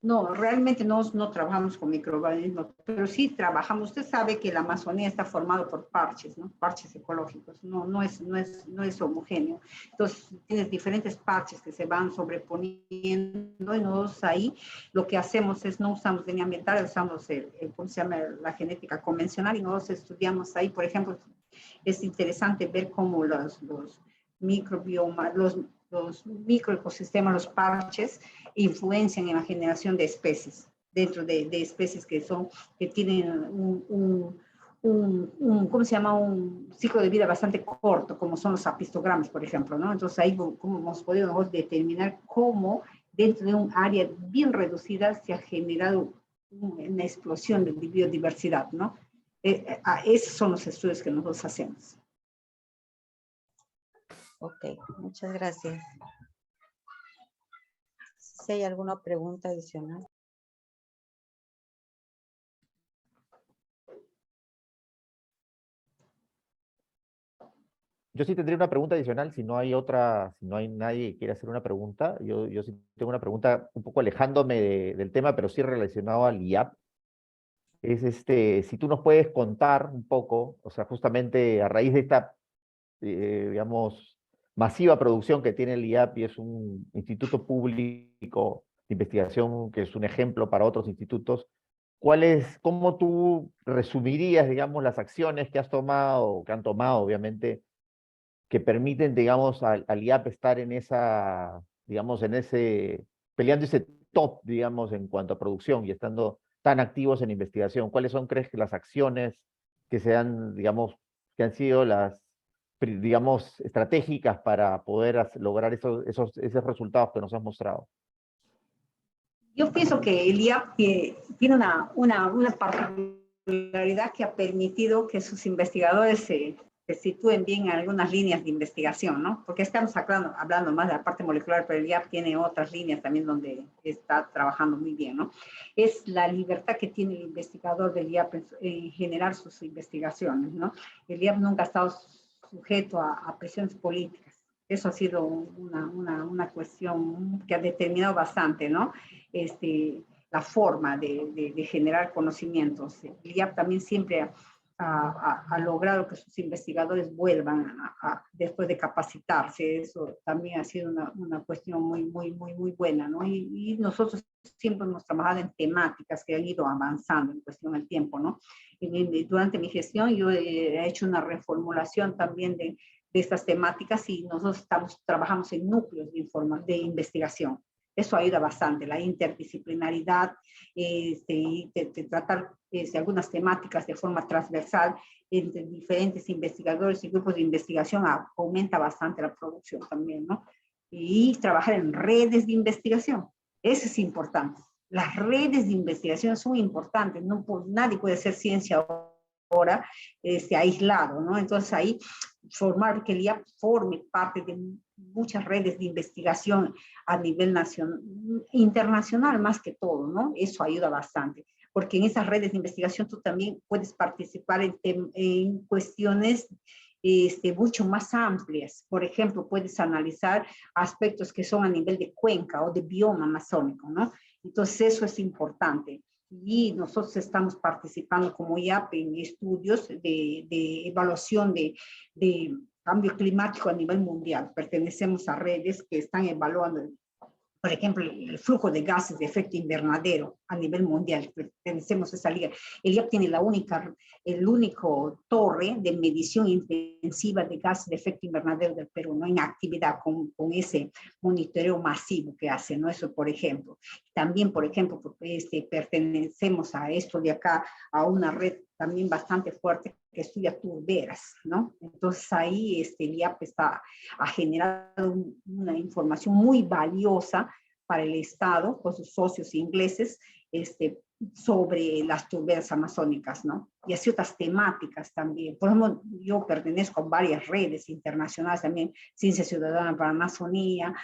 No, realmente no trabajamos con microorganismos, pero sí trabajamos. Usted sabe que la Amazonía está formada por parches, ¿no? Parches ecológicos, no es homogéneo. Entonces, tienes diferentes parches que se van sobreponiendo, y nosotros ahí lo que hacemos es no usamos DNA ambiental, usamos ¿cómo se llama? La genética convencional, y nosotros estudiamos ahí, por ejemplo, es interesante ver cómo los microbiomas, los microecosistemas, los parches, influencian en la generación de especies, dentro de especies que tienen ¿cómo se llama? Un ciclo de vida bastante corto, como son los apistogramas, por ejemplo, ¿no? Entonces ahí como hemos podido determinar cómo dentro de un área bien reducida se ha generado una explosión de biodiversidad, ¿no? Esos son los estudios que nosotros hacemos. Ok, muchas gracias. Si hay alguna pregunta adicional. Yo sí tendría una pregunta adicional, si no hay otra, si no hay nadie que quiera hacer una pregunta. Yo sí tengo una pregunta un poco alejándome del tema, pero sí relacionado al IAP. Es si tú nos puedes contar un poco, o sea, justamente a raíz de esta, digamos, masiva producción que tiene el IAP, y es un instituto público de investigación que es un ejemplo para otros institutos, ¿cómo tú resumirías, digamos, las acciones que has tomado, que han tomado, obviamente, que permiten, digamos, al IAP estar en esa, digamos, peleando ese top, digamos, en cuanto a producción y estando tan activos en investigación? ¿Cuáles son, crees, que las acciones que digamos, que han sido digamos, estratégicas para poder lograr esos resultados que nos has mostrado? Yo pienso que el IAP tiene una particularidad que ha permitido que sus investigadores se sitúen bien en algunas líneas de investigación, ¿no? Porque estamos hablando más de la parte molecular, pero el IAP tiene otras líneas también donde está trabajando muy bien, ¿no? Es la libertad que tiene el investigador del IAP en generar sus investigaciones, ¿no? El IAP nunca ha estado sujeto a presiones políticas. Eso ha sido una cuestión que ha determinado bastante, ¿no? La forma de generar conocimientos. El IAP también siempre ha logrado que sus investigadores vuelvan después de capacitarse. Eso también ha sido una cuestión muy buena, ¿no? Y nosotros siempre hemos trabajado en temáticas que han ido avanzando en cuestión del tiempo, ¿no? Durante mi gestión yo he hecho una reformulación también de estas temáticas y nosotros trabajamos en núcleos de investigación. Eso ayuda bastante, la interdisciplinaridad, tratar algunas temáticas de forma transversal entre diferentes investigadores y grupos de investigación aumenta bastante la producción también, ¿no? Y trabajar en redes de investigación, eso es importante. Las redes de investigación son importantes, nadie puede hacer ciencia ahora aislado, ¿no? Entonces ahí que el IAP forme parte de muchas redes de investigación a nivel nacional, internacional más que todo, ¿no? Eso ayuda bastante, porque en esas redes de investigación tú también puedes participar en cuestiones mucho más amplias. Por ejemplo, puedes analizar aspectos que son a nivel de cuenca o de bioma amazónico, ¿no? Entonces eso es importante. Y nosotros estamos participando como IAP en estudios de evaluación de cambio climático a nivel mundial. Pertenecemos a redes que están evaluando, por ejemplo, el flujo de gases de efecto invernadero a nivel mundial. Pertenecemos a esa liga. El IAP tiene el único torre de medición intensiva de gases de efecto invernadero del Perú, ¿no? En actividad con ese monitoreo masivo que hace, ¿no? Eso, por ejemplo. También, por ejemplo, pertenecemos a esto de acá, a una red también bastante fuerte que estudia turberas, ¿no? Entonces ahí el IAP ha generado una información muy valiosa para el Estado, con sus socios ingleses, sobre las turberas amazónicas, ¿no? Y así otras temáticas también. Por ejemplo, yo pertenezco a varias redes internacionales también, Ciencia Ciudadana para la Amazonía,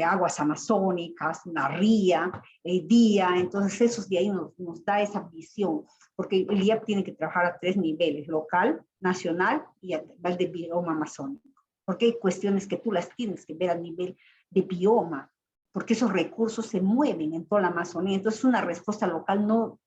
Aguas Amazónicas, la RIA, DIA, entonces eso de ahí nos da esa visión, porque el IAP tiene que trabajar a 3 niveles, local, nacional y a nivel de bioma amazónico, porque hay cuestiones que tú las tienes que ver a nivel de bioma, porque esos recursos se mueven en toda la Amazonía. Entonces una respuesta local no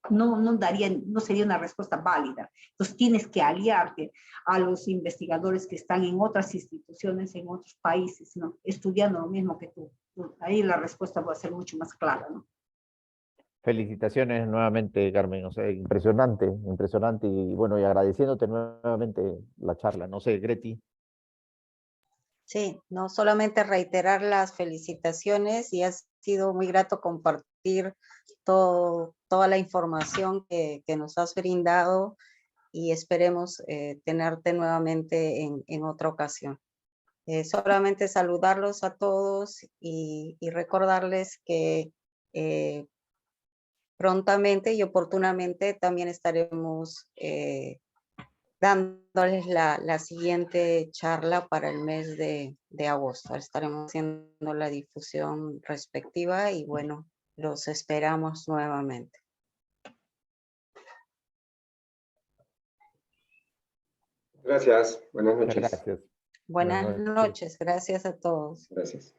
sería una respuesta válida. Entonces tienes que aliarte a los investigadores que están en otras instituciones, en otros países, ¿no? Estudiando lo mismo que tú. Ahí la respuesta va a ser mucho más clara, ¿no? Felicitaciones nuevamente, Carmen. O sea, impresionante, impresionante. Y bueno, y agradeciéndote nuevamente la charla. No sé, Greti. Sí, no solamente reiterar las felicitaciones y ha sido muy grato compartir toda la información que nos has brindado y esperemos tenerte nuevamente en otra ocasión. Solamente saludarlos a todos y recordarles que prontamente y oportunamente también estaremos dándoles la siguiente charla para el mes de agosto. Estaremos haciendo la difusión respectiva y bueno, los esperamos nuevamente. Gracias. Buenas noches. Gracias. Buenas noches. Gracias a todos. Gracias.